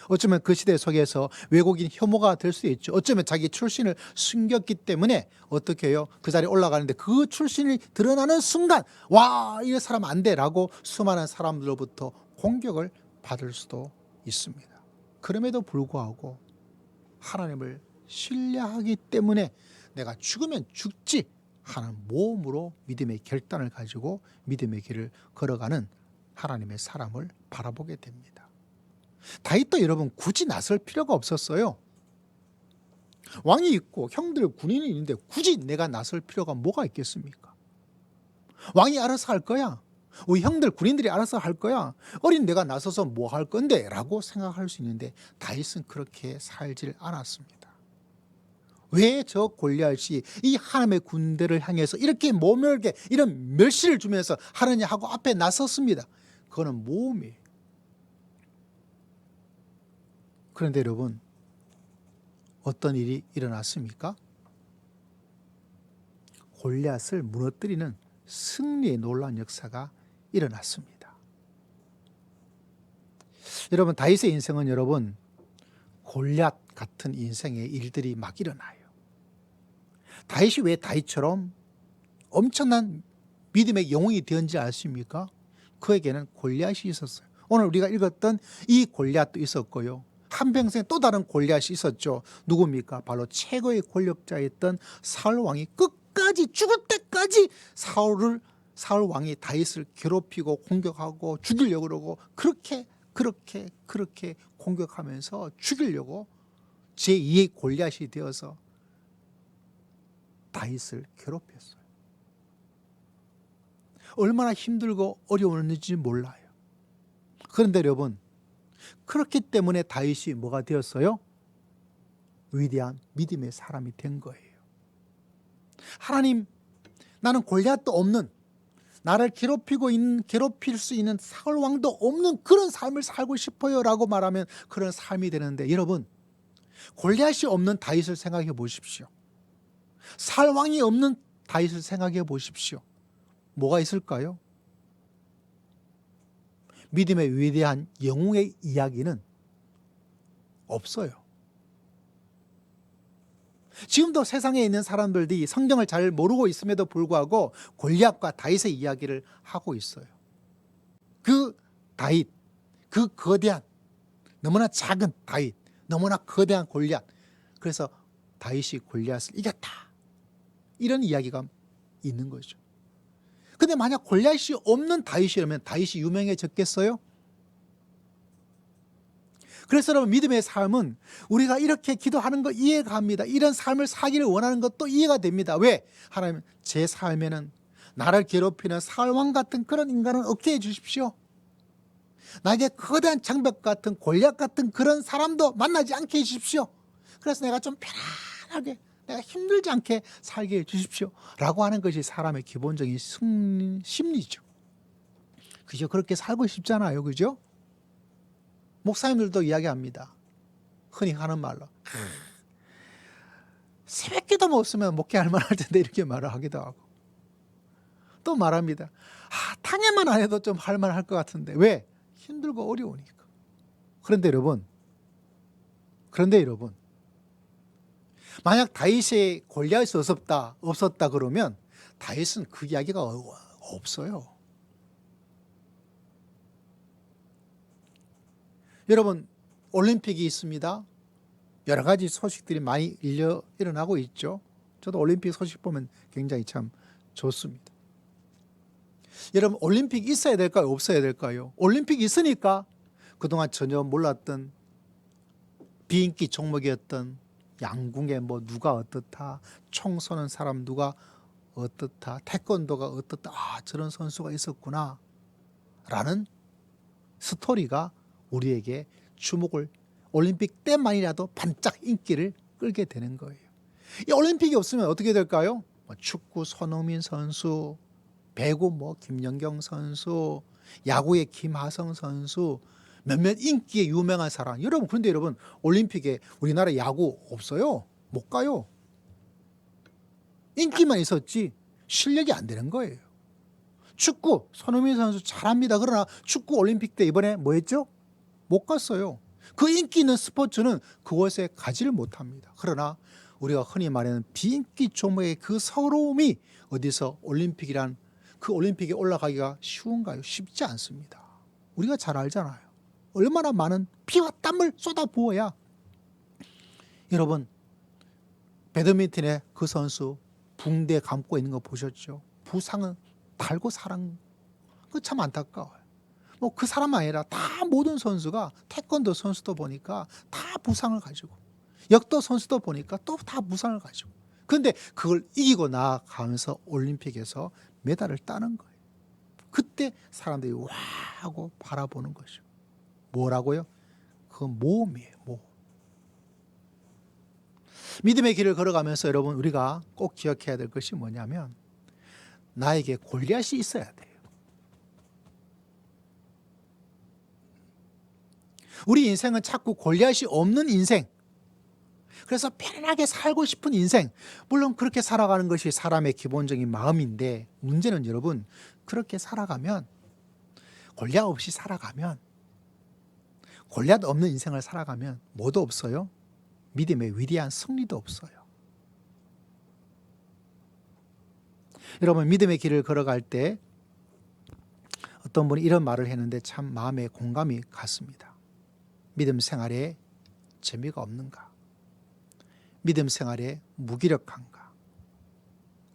어쩌면 그 시대 속에서 외국인 혐오가 될 수 있죠. 어쩌면 자기 출신을 숨겼기 때문에 어떻게 해요? 그 자리에 올라가는데 그 출신이 드러나는 순간 와, 이 사람 안 돼라고 수많은 사람들로부터 공격을 받을 수도 있습니다. 그럼에도 불구하고 하나님을 신뢰하기 때문에 내가 죽으면 죽지 하는 모험으로 믿음의 결단을 가지고 믿음의 길을 걸어가는 하나님의 사람을 바라보게 됩니다. 다윗도 여러분 굳이 나설 필요가 없었어요. 왕이 있고 형들 군인이 있는데 굳이 내가 나설 필요가 뭐가 있겠습니까? 왕이 알아서 할 거야. 우리 형들 군인들이 알아서 할 거야. 어린 내가 나서서 뭐 할 건데 라고 생각할 수 있는데 다윗은 그렇게 살질 않았습니다. 왜 저 골리앗이 이 하나님의 군대를 향해서 이렇게 모멸게 이런 멸시를 주면서 하느냐 하고 앞에 나섰습니다. 그거는 모험이에요. 그런데 여러분, 어떤 일이 일어났습니까? 골리앗을 무너뜨리는 승리의 놀라운 역사가 일어났습니다. 여러분, 다윗의 인생은 여러분 골리앗 같은 인생의 일들이 막 일어나요. 다윗이 왜 다윗처럼 엄청난 믿음의 영웅이 되었는지 아십니까? 그에게는 골리앗이 있었어요. 오늘 우리가 읽었던 이 골리앗도 있었고요. 한평생 또 다른 골리앗이 있었죠. 누굽니까? 바로 최고의 권력자였던 사울 왕이 끝까지 죽을 때까지 사울 왕이 다윗을 괴롭히고 공격하고 죽이려고 그러고 그렇게 공격하면서 죽이려고 제2의 골리앗이 되어서 다윗을 괴롭혔어요. 얼마나 힘들고 어려웠는지 몰라요. 그런데 여러분, 그렇기 때문에 다윗이 뭐가 되었어요? 위대한 믿음의 사람이 된 거예요. 하나님, 나는 골리앗도 없는, 나를 괴롭힐 수 있는 사울 왕도 없는 그런 삶을 살고 싶어요 라고 말하면 그런 삶이 되는데, 여러분, 골리앗이 없는 다윗을 생각해 보십시오. 사울 왕이 없는 다윗을 생각해 보십시오. 뭐가 있을까요? 믿음의 위대한 영웅의 이야기는 없어요. 지금도 세상에 있는 사람들이 성경을 잘 모르고 있음에도 불구하고 골리앗과 다윗의 이야기를 하고 있어요. 그 다윗, 그 거대한, 너무나 작은 다윗, 너무나 거대한 골리앗, 그래서 다윗이 골리앗을 이겼다, 이런 이야기가 있는 거죠. 근데 만약 골리앗이 없는 다윗이라면 다윗이 유명해졌겠어요? 그래서 여러분, 믿음의 삶은 우리가 이렇게 기도하는 거 이해가 갑니다. 이런 삶을 살기를 원하는 것도 이해가 됩니다. 왜? 하나님, 제 삶에는 나를 괴롭히는 사울왕 같은 그런 인간은 없게 해주십시오. 나에게 거대한 장벽 같은 골리앗 같은 그런 사람도 만나지 않게 해주십시오. 그래서 내가 좀 편안하게, 내가 힘들지 않게 살게 해주십시오 라고 하는 것이 사람의 기본적인 심리죠. 그죠? 그렇게 살고 싶잖아요. 그죠? 목사님들도 이야기합니다. 흔히 하는 말로, 새벽기도 없으면 목회할 만할 텐데, 이렇게 말을 하기도 하고, 또 말합니다. 당회만 안 해도 좀 할 만할 것 같은데, 왜? 힘들고 어려우니까. 그런데 여러분, 만약 다윗의 골리앗이 없었다 그러면 다윗은 그 이야기가 없어요. 여러분, 올림픽이 있습니다. 여러 가지 소식들이 많이 일어나고 있죠. 저도 올림픽 소식 보면 굉장히 참 좋습니다. 여러분, 올림픽 있어야 될까요? 없어야 될까요? 올림픽이 있으니까 그동안 전혀 몰랐던 비인기 종목이었던 양궁에 뭐 누가 어떻다, 총 쏘는 사람 누가 어떻다, 태권도가 어떻다, 저런 선수가 있었구나 라는 스토리가 우리에게 주목을, 올림픽 때만이라도 반짝 인기를 끌게 되는 거예요. 이 올림픽이 없으면 어떻게 될까요? 축구 손흥민 선수, 배구 김연경 선수, 야구의 김하성 선수, 몇몇 인기에 유명한 사람. 여러분, 그런데 여러분, 올림픽에 우리나라 야구 없어요. 못 가요. 인기만 있었지 실력이 안 되는 거예요. 축구 손흥민 선수 잘합니다. 그러나 축구 올림픽 때 이번에 뭐 했죠? 못 갔어요. 그 인기 있는 스포츠는 그곳에 가지를 못합니다. 그러나 우리가 흔히 말하는 비인기 종목의 그 서러움이 어디서 올림픽이란 그 올림픽에 올라가기가 쉬운가요? 쉽지 않습니다. 우리가 잘 알잖아요. 얼마나 많은 피와 땀을 쏟아부어야. 여러분, 배드민턴의 그 선수 붕대 감고 있는 거 보셨죠? 부상은 달고 사랑, 그거 참 안타까워요. 그 사람만 아니라 다 모든 선수가, 태권도 선수도 보니까 다 부상을 가지고, 역도 선수도 보니까 또 다 부상을 가지고, 그런데 그걸 이기고 나아가면서 올림픽에서 메달을 따는 거예요. 그때 사람들이 와 하고 바라보는 것이죠. 뭐라고요? 그건 모험이에요. 모험. 믿음의 길을 걸어가면서 여러분, 우리가 꼭 기억해야 될 것이 뭐냐면, 나에게 골리앗이 있어야 돼요. 우리 인생은 자꾸 골리앗이 없는 인생, 그래서 편안하게 살고 싶은 인생, 물론 그렇게 살아가는 것이 사람의 기본적인 마음인데, 문제는 여러분, 그렇게 살아가면, 골리앗 없이 살아가면, 골리앗 없는 인생을 살아가면 뭐도 없어요? 믿음의 위대한 승리도 없어요. 여러분 믿음의 길을 걸어갈 때 어떤 분이 이런 말을 했는데 참 마음에 공감이 갔습니다. 믿음 생활에 재미가 없는가? 믿음 생활에 무기력한가?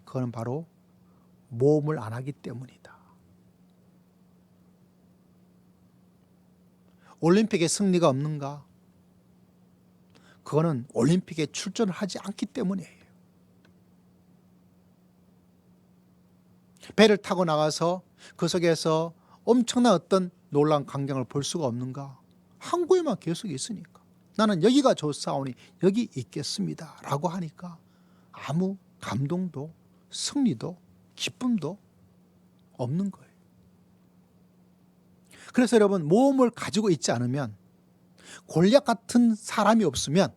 그거는 바로 모험을 안 하기 때문이다. 올림픽에 승리가 없는가? 그거는 올림픽에 출전을 하지 않기 때문이에요. 배를 타고 나가서 그 속에서 엄청난 어떤 놀라운 광경을 볼 수가 없는가? 항구에만 계속 있으니까. 나는 여기가 좋사오니 여기 있겠습니다 라고 하니까 아무 감동도 승리도 기쁨도 없는 거예요. 그래서 여러분 모험을 가지고 있지 않으면, 골리앗 같은 사람이 없으면,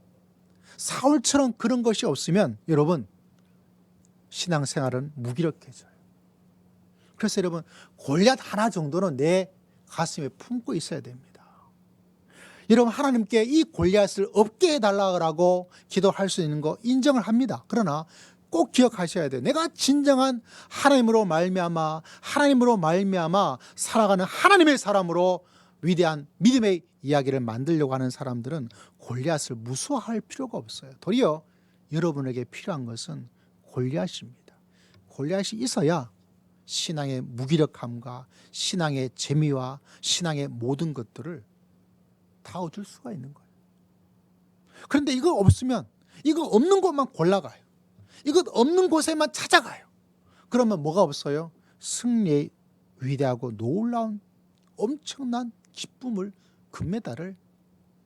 사울처럼 그런 것이 없으면 여러분 신앙생활은 무기력해져요. 그래서 여러분 골리앗 하나 정도는 내 가슴에 품고 있어야 됩니다. 여러분 하나님께 이 골리앗을 없게 해달라고 기도할 수 있는 거 인정을 합니다. 그러나 꼭 기억하셔야 돼요. 내가 진정한 하나님으로 말미암아 살아가는 하나님의 사람으로 위대한 믿음의 이야기를 만들려고 하는 사람들은 골리앗을 무서워할 필요가 없어요. 도리어 여러분에게 필요한 것은 골리앗입니다. 골리앗이 있어야 신앙의 무기력함과 신앙의 재미와 신앙의 모든 것들을 다 얻을 수가 있는 거예요. 그런데 이거 없으면, 이거 없는 곳만 골라가요. 이거 없는 곳에만 찾아가요. 그러면 뭐가 없어요? 승리의 위대하고 놀라운 엄청난 기쁨을, 금메달을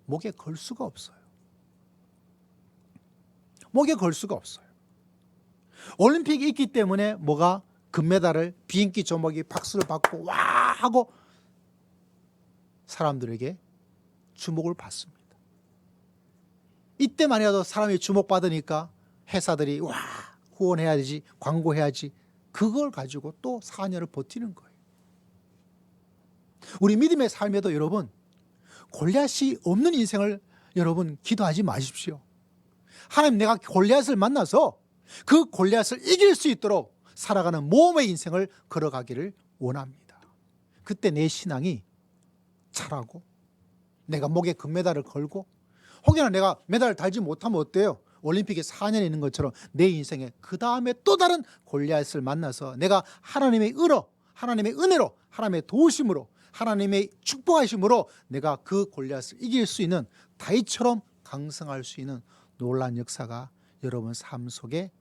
목에 걸 수가 없어요. 목에 걸 수가 없어요. 올림픽이 있기 때문에 뭐가 금메달을 비인기 조목이 박수를 받고 와 하고 사람들에게 주목을 받습니다. 이때만이라도 사람이 주목받으니까 회사들이 와 후원해야지, 광고해야지, 그걸 가지고 또 4년을 버티는 거예요. 우리 믿음의 삶에도 여러분 골리앗이 없는 인생을 여러분 기도하지 마십시오. 하나님, 내가 골리앗을 만나서 그 골리앗을 이길 수 있도록 살아가는 모험의 인생을 걸어가기를 원합니다. 그때 내 신앙이 자라고 내가 목에 금메달을 걸고, 혹여나 내가 메달을 달지 못하면 어때요? 올림픽에 4년 있는 것처럼 내 인생에 그 다음에 또 다른 골리앗을 만나서 내가 하나님의 은혜로, 하나님의 도우심으로, 하나님의 축복하심으로 내가 그 골리앗을 이길 수 있는, 다윗처럼 강성할 수 있는 놀라운 역사가 여러분 삶 속에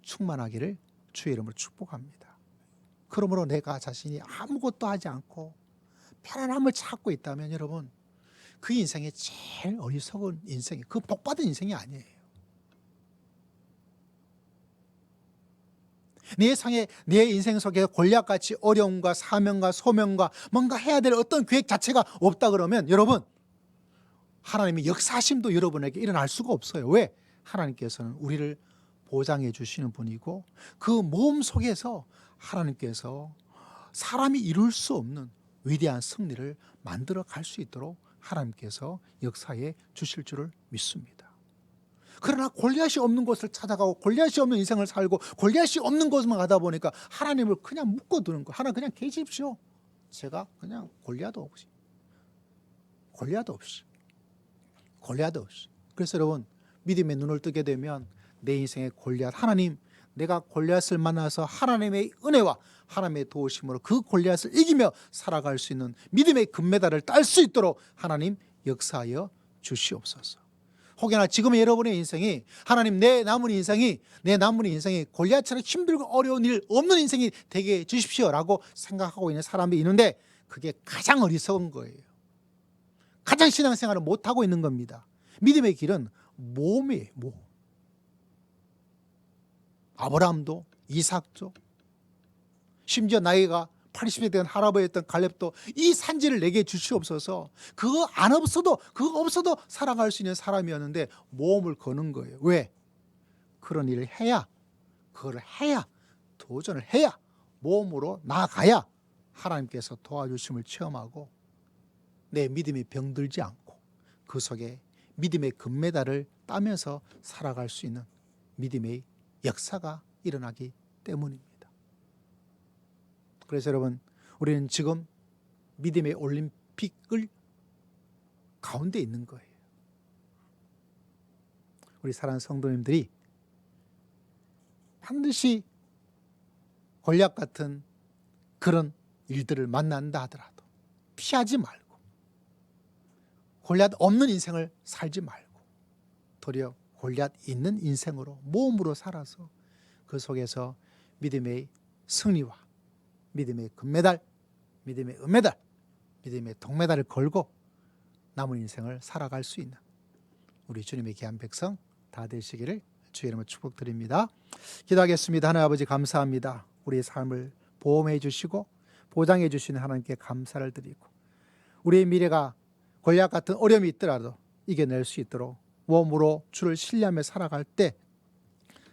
충만하기를 주의 이름으로 축복합니다. 그러므로 내가 자신이 아무것도 하지 않고 편안함을 찾고 있다면 여러분 그 인생이 제일 어리석은 인생이, 그 복받은 인생이 아니에요. 내 인생 속에 골리앗같이 어려움과 사명과 소명과 뭔가 해야 될 어떤 계획 자체가 없다 그러면 여러분 하나님의 역사하심도 여러분에게 일어날 수가 없어요. 왜? 하나님께서는 우리를 보장해 주시는 분이고 그 모험 속에서 하나님께서 사람이 이룰 수 없는 위대한 승리를 만들어 갈 수 있도록 하나님께서 역사해 주실 줄을 믿습니다. 그러나 골리앗이 없는 곳을 찾아가고 골리앗이 없는 인생을 살고 골리앗이 없는 곳만 가다 보니까 하나님을 그냥 묶어두는 거예요. 하나님 그냥 계십시오. 제가 그냥 골리앗 없이. 그래서 여러분 믿음의 눈을 뜨게 되면 내 인생의 골리앗, 하나님, 내가 골리앗을 만나서 하나님의 은혜와 하나님의 도우심으로 그 골리앗을 이기며 살아갈 수 있는 믿음의 금메달을 딸 수 있도록 하나님 역사하여 주시옵소서. 혹여나 지금의 여러분의 인생이, 하나님 내 남은 인생이 골리앗처럼 힘들고 어려운 일 없는 인생이 되게 해 주십시오라고 생각하고 있는 사람이 있는데 그게 가장 어리석은 거예요. 가장 신앙생활을 못하고 있는 겁니다. 믿음의 길은 모험이에요. 모험. 아브라함도 이삭도 심지어 나이가 80세 된 할아버지였던 갈렙도 이 산지를 내게 주시옵소서, 그거 없어도 살아갈 수 있는 사람이었는데 모험을 거는 거예요. 왜? 그런 일을 해야, 그걸 해야, 도전을 해야, 모험으로 나아가야 하나님께서 도와주심을 체험하고 내 믿음이 병들지 않고 그 속에 믿음의 금메달을 따면서 살아갈 수 있는 믿음의 역사가 일어나기 때문입니다. 그래서 여러분, 우리는 지금 믿음의 올림픽을 가운데 있는 거예요. 우리 사랑하는 성도님들이 반드시 골리앗 같은 그런 일들을 만난다 하더라도 피하지 말고, 골리앗 없는 인생을 살지 말고 도리어 골리앗 있는 인생으로, 몸으로 살아서 그 속에서 믿음의 승리와 믿음의 금메달, 믿음의 은메달, 믿음의 동메달을 걸고 남은 인생을 살아갈 수 있는 우리 주님의 귀한 백성 다 되시기를 주의 이름으로 축복드립니다. 기도하겠습니다. 하나님 아버지, 감사합니다. 우리의 삶을 보험해 주시고 보장해 주시는 하나님께 감사를 드리고, 우리의 미래가 골리앗 같은 어려움이 있더라도 이겨낼 수 있도록 몸으로 주를 신뢰하며 살아갈 때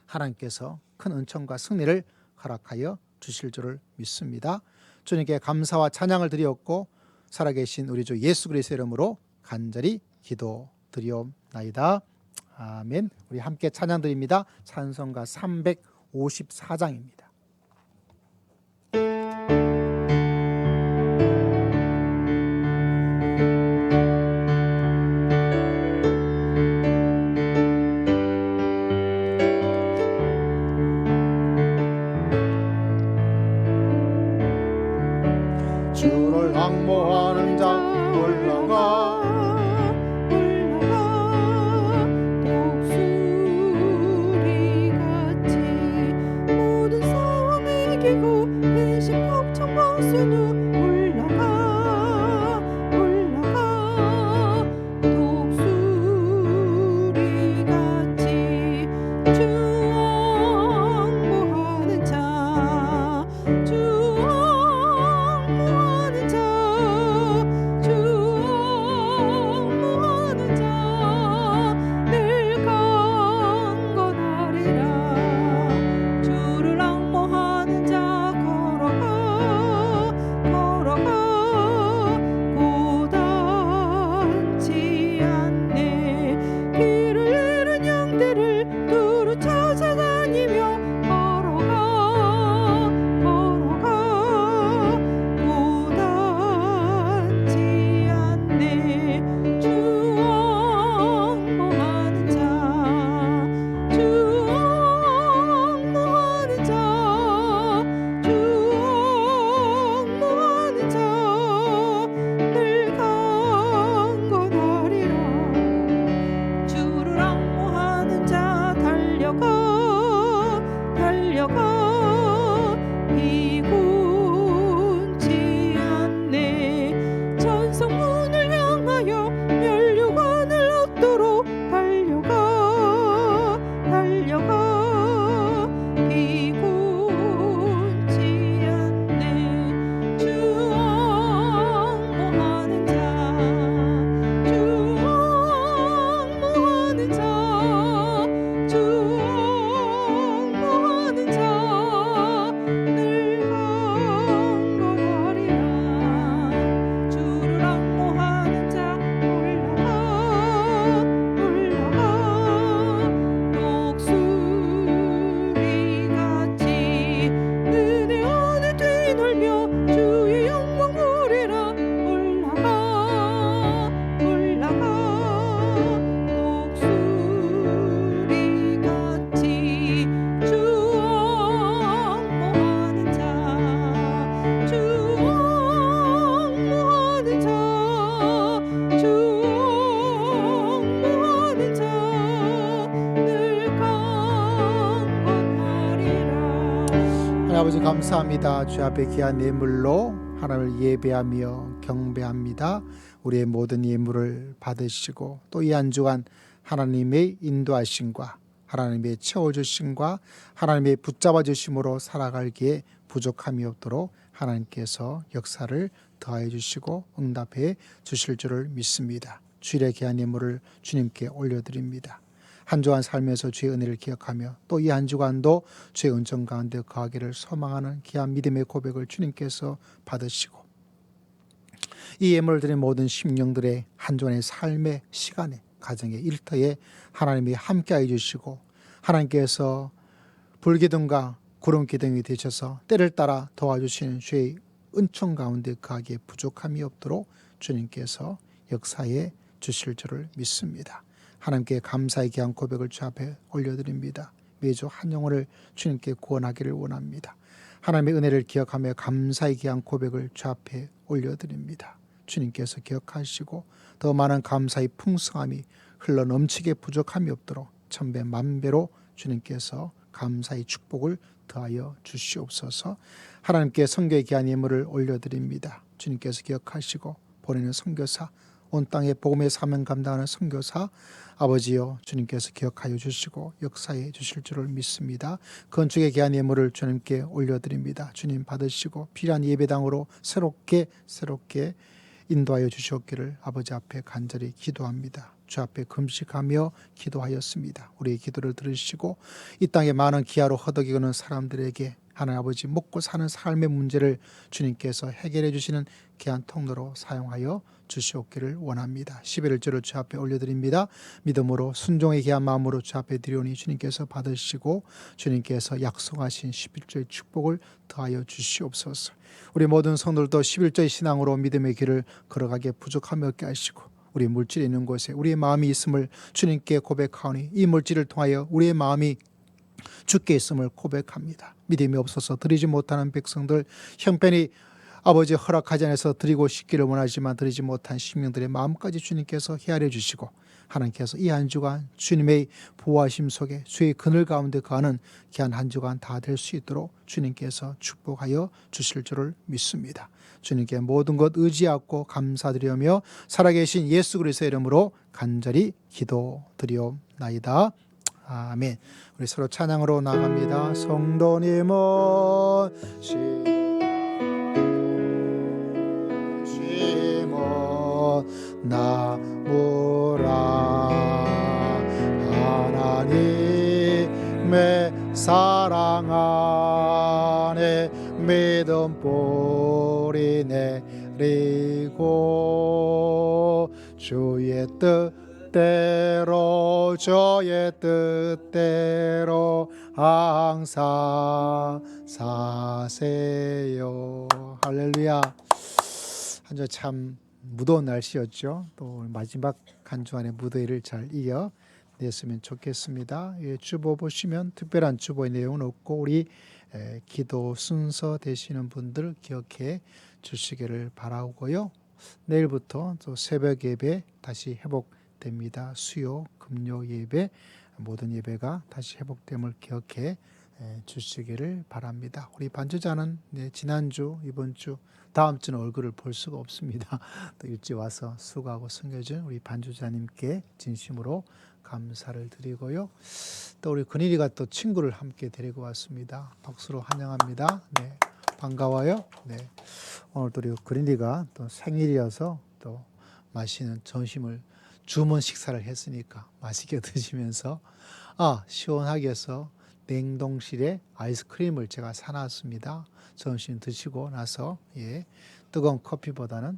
하나님께서 큰 은총과 승리를 허락하여 주실 줄을 믿습니다. 주님께 감사와 찬양을 드리었고 살아계신 우리 주 예수 그리스도의 이름으로 간절히 기도드리옵나이다. 아멘. 우리 함께 찬양 드립니다. 찬송가 354장입니다. 주를 앙모하는 자 올라가 독수리같이 모든 싸움 이기고 대신 걱정 벗은 후 올라가 독수리같이 주 앙모하는 자, 주 앙모하는 자, 주 앙모하는 자 늘 강건하리라. 주를 앙모하는 자 걸어가 고단치 않네. 길을 잃은 양들을 두루 찾아다니며 걸어가 고단치 않네. 주 앙모하는 자, 주 앙모하는 자, 주 앙모하는 자 늘 강건하리라. 주를 앙모하는 자 달려가 비군치 않네. 천성문을 향하여 면류관을 얻도록 달려가 비군치 않네. 주 앙모하는 자, 주 앙모하는 자, 주 앙모하는 자 늘 강건하리라. 주를 앙모하는 자 올라가 독수리같이 은혜 안에 뛰놀며 주의 영광 보리라. 올라가 독수리같이 주 앙모하는 자, 주 앙모하는 자, 주 앙모하는 자 늘 강건하리라. 하나님 아버지, 감사합니다. 주 앞에 귀한 예물로 하나님을 예배하며 경배합니다. 우리의 모든 예물을 받으시고 또 이 한 주간 하나님의 인도하심과 하나님의 채워주심과 하나님의 붙잡아주심으로 살아가기에 부족함이 없도록 하나님께서 역사를 더하여 주시고 응답해 주실 줄을 믿습니다. 주일의 귀한 예물을 주님께 올려드립니다. 한 주간 살면서 주의 은혜를 기억하며 또 이 한 주간도 주의 은총 가운데 거하기를 소망하는 귀한 믿음의 고백을 주님께서 받으시고 이 예물을 드린 모든 심령들의 한 주간의 삶의 시간에, 가정의 일터에 하나님이 함께하여 주시고 하나님께서 불기둥과 구름 기둥이 되셔서 때를 따라 도와주시는 주의 은총 가운데 거하기에 부족함이 없도록 주님께서 역사해 주실 줄을 믿습니다. 하나님께 감사의 귀한 고백을 주 앞에 올려드립니다. 매주 한 영혼을 주님께 구원하기를 원합니다. 하나님의 은혜를 기억하며 감사의 귀한 고백을 주 앞에 올려드립니다. 주님께서 기억하시고 더 많은 감사의 풍성함이 흘러 넘치게 부족함이 없도록 천배 만배로 주님께서 감사의 축복을 더하여 주시옵소서. 하나님께 선교의 귀한 예물을 올려드립니다. 주님께서 기억하시고 보내는 선교사, 온 땅에 복음의 사명 감당하는 선교사 아버지여 주님께서 기억하여 주시고 역사해 주실 줄을 믿습니다. 건축의 귀한 예물을 주님께 올려드립니다. 주님 받으시고 필요한 예배당으로 새롭게 인도하여 주시옵기를 아버지 앞에 간절히 기도합니다. 주 앞에 금식하며 기도하였습니다. 우리의 기도를 들으시고 이 땅에 많은 기아로 허덕이는 사람들에게 하나님 아버지 먹고 사는 삶의 문제를 주님께서 해결해 주시는 귀한 통로로 사용하여 주시옵기를 원합니다. 11조를 주 앞에 올려드립니다. 믿음으로 순종의 귀한 마음으로 주 앞에 드리오니 주님께서 받으시고 주님께서 약속하신 11조의 축복을 더하여 주시옵소서. 우리 모든 성도들도 11조의 신앙으로 믿음의 길을 걸어가기에 부족함이 없게 하시고 우리 물질이 있는 곳에 우리의 마음이 있음을 주님께 고백하오니 이 물질을 통하여 우리의 마음이 주께 있음을 고백합니다. 믿음이 없어서 드리지 못하는 백성들 형편이 아버지 허락하지 않아서 드리고 싶기를 원하지만 드리지 못한 심령들의 마음까지 주님께서 헤아려 주시고 하나님께서 이 한 주간 주님의 보호하심 속에 주의 그늘 가운데 거하는 귀한 한 주간 다 될 수 있도록 주님께서 축복하여 주실 줄을 믿습니다. 주님께 모든 것 의지하고 감사드리며 살아계신 예수 그리스도의 이름으로 간절히 기도드리옵나이다. 아멘. 우리 서로 찬양으로 나갑니다. 성도님은 나무라 하나님의 사랑 안에 믿음 뿌리 내리고 주의 뜻대로 저의 뜻대로 항상 사세요. 할렐루야. 한 주 참 무더운 날씨였죠. 또 마지막 한 주간의 무더위를 잘 이겨냈으면 좋겠습니다. 예, 주보 보시면 특별한 주보의 내용은 없고 우리 기도 순서 되시는 분들 기억해 주시기를 바라고요. 내일부터 또 새벽 예배 다시 회복됩니다. 수요, 금요 예배 모든 예배가 다시 회복됨을 기억해 주시기를 바랍니다. 우리 반주자는 지난주, 이번 주, 다음 주는 얼굴을 볼 수가 없습니다. 또 일찍 와서 수고하고 섬겨준 우리 반주자님께 진심으로 감사를 드리고요. 또 우리 근일이가 또 친구를 함께 데리고 왔습니다. 박수로 환영합니다. 네, 반가워요. 네, 오늘 또 우리 근일이가 또 생일이어서 또 맛있는 점심을 주문 식사를 했으니까 맛있게 드시면서 시원하게 해서 냉동실에 아이스크림을 제가 사놨습니다. 점심 드시고 나서 뜨거운 커피보다는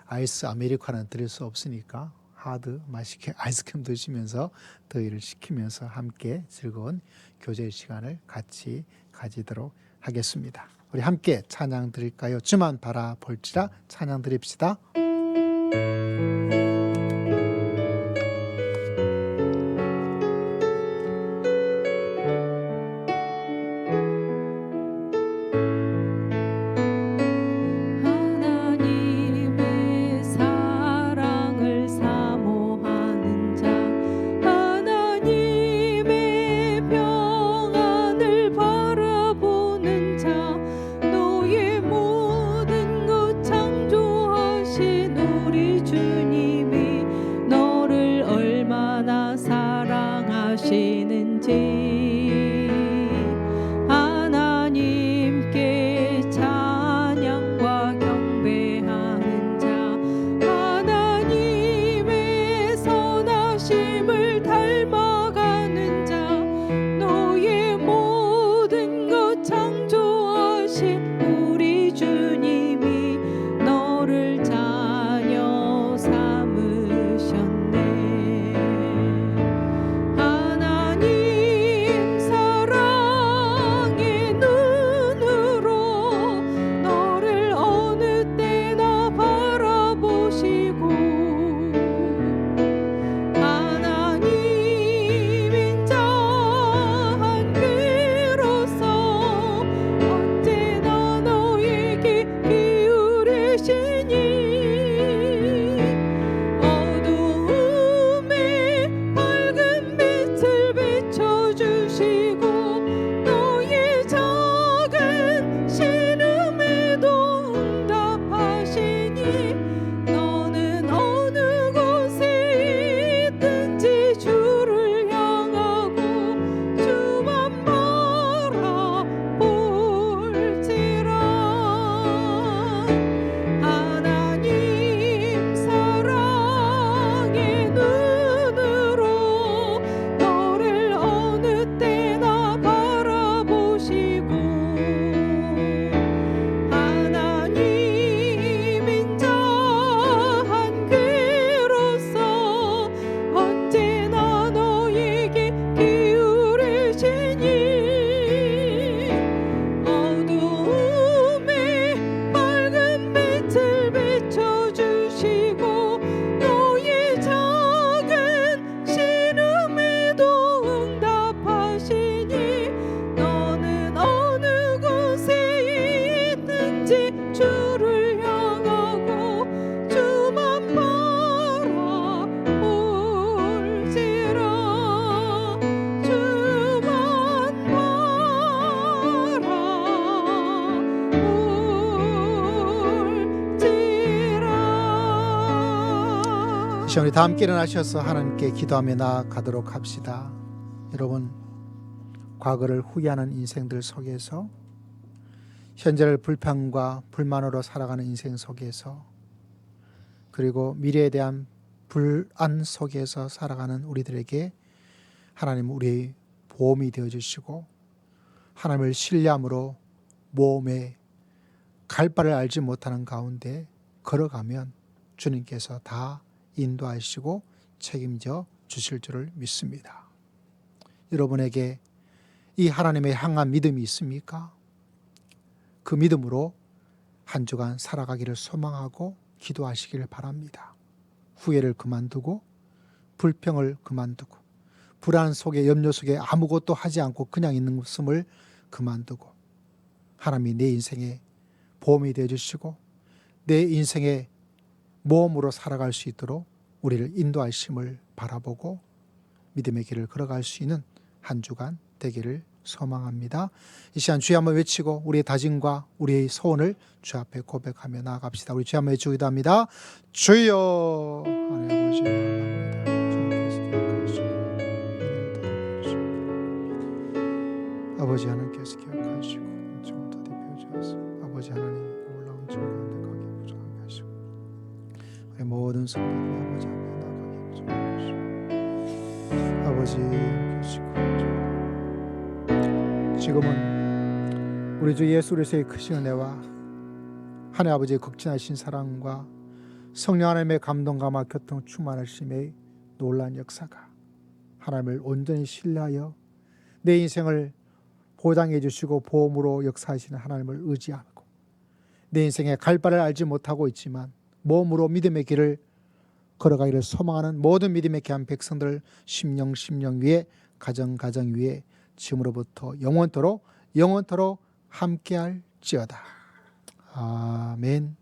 아이스 아메리카노는 드릴 수 없으니까 하드 맛있게 아이스크림 드시면서 더위를 식히면서 함께 즐거운 교제 시간을 같이 가지도록 하겠습니다. 우리 함께 찬양 드릴까요? 주만 바라볼지라 찬양 드립시다. 우리 주님이 하나님인 자 한 그로서 언제나 너에게 기울이시니 어두움에 밝은 빛을 비춰주시고 너의 작은 신음에도 응답하시니 너는 어느 곳에 있는지 주를 향하고 주만 바라볼지라 주만 바라볼지라. 이 시간 우리 다 함께 일어나셔서 하나님께 기도하며 나아가도록 합시다. 여러분, 과거를 후회하는 인생들 속에서, 현재를 불평과 불만으로 살아가는 인생 속에서, 그리고 미래에 대한 불안 속에서 살아가는 우리들에게 하나님은 우리의 보험이 되어주시고, 하나님을 신뢰함으로 모험에 갈 바를 알지 못하는 가운데 걸어가면 주님께서 다 인도하시고 책임져 주실 줄을 믿습니다. 여러분에게 이 하나님의 향한 믿음이 있습니까? 그 믿음으로 한 주간 살아가기를 소망하고 기도하시기를 바랍니다. 후회를 그만두고 불평을 그만두고 불안 속에 염려 속에 아무것도 하지 않고 그냥 있는 것을 그만두고 하나님이 내 인생에 보험이 되어주시고 내 인생의 모험으로 살아갈 수 있도록 우리를 인도하심을 바라보고 믿음의 길을 걸어갈 수 있는 한 주간 되기를 소망합니다. 이 시간 주여 한번 외치고 우리의 다짐과 우리의 소원을 주 앞에 고백하며 나아갑시다. 우리 주여 한번 외치기도 합니다. 주여 하나님 아버지 감사합니다. 아버지 하나님께서 기억하시고 좀더 대표주셔서 아버지 하나님 놀라운 질 가운데 가게 부족하게 하시고 우리 모든 성도들이 아버지 앞에 나가게 부족하게 하시고 아버지 계시고 지금은 우리 주 예수 그리스도의 크신 은혜와 하나님 아버지의 극진하신 사랑과 성령 하나님의 감동감화 교통 충만하심의 놀라운 역사가 하나님을 온전히 신뢰하여 내 인생을 보장해 주시고 보험으로 역사하시는 하나님을 의지하고 내 인생에 갈 바를 알지 못하고 있지만 몸으로 믿음의 길을 걸어가기를 소망하는 모든 믿음의 귀한 백성들 심령 위에 가정 위에 지금으로부터 영원토록 함께할지어다. 아멘.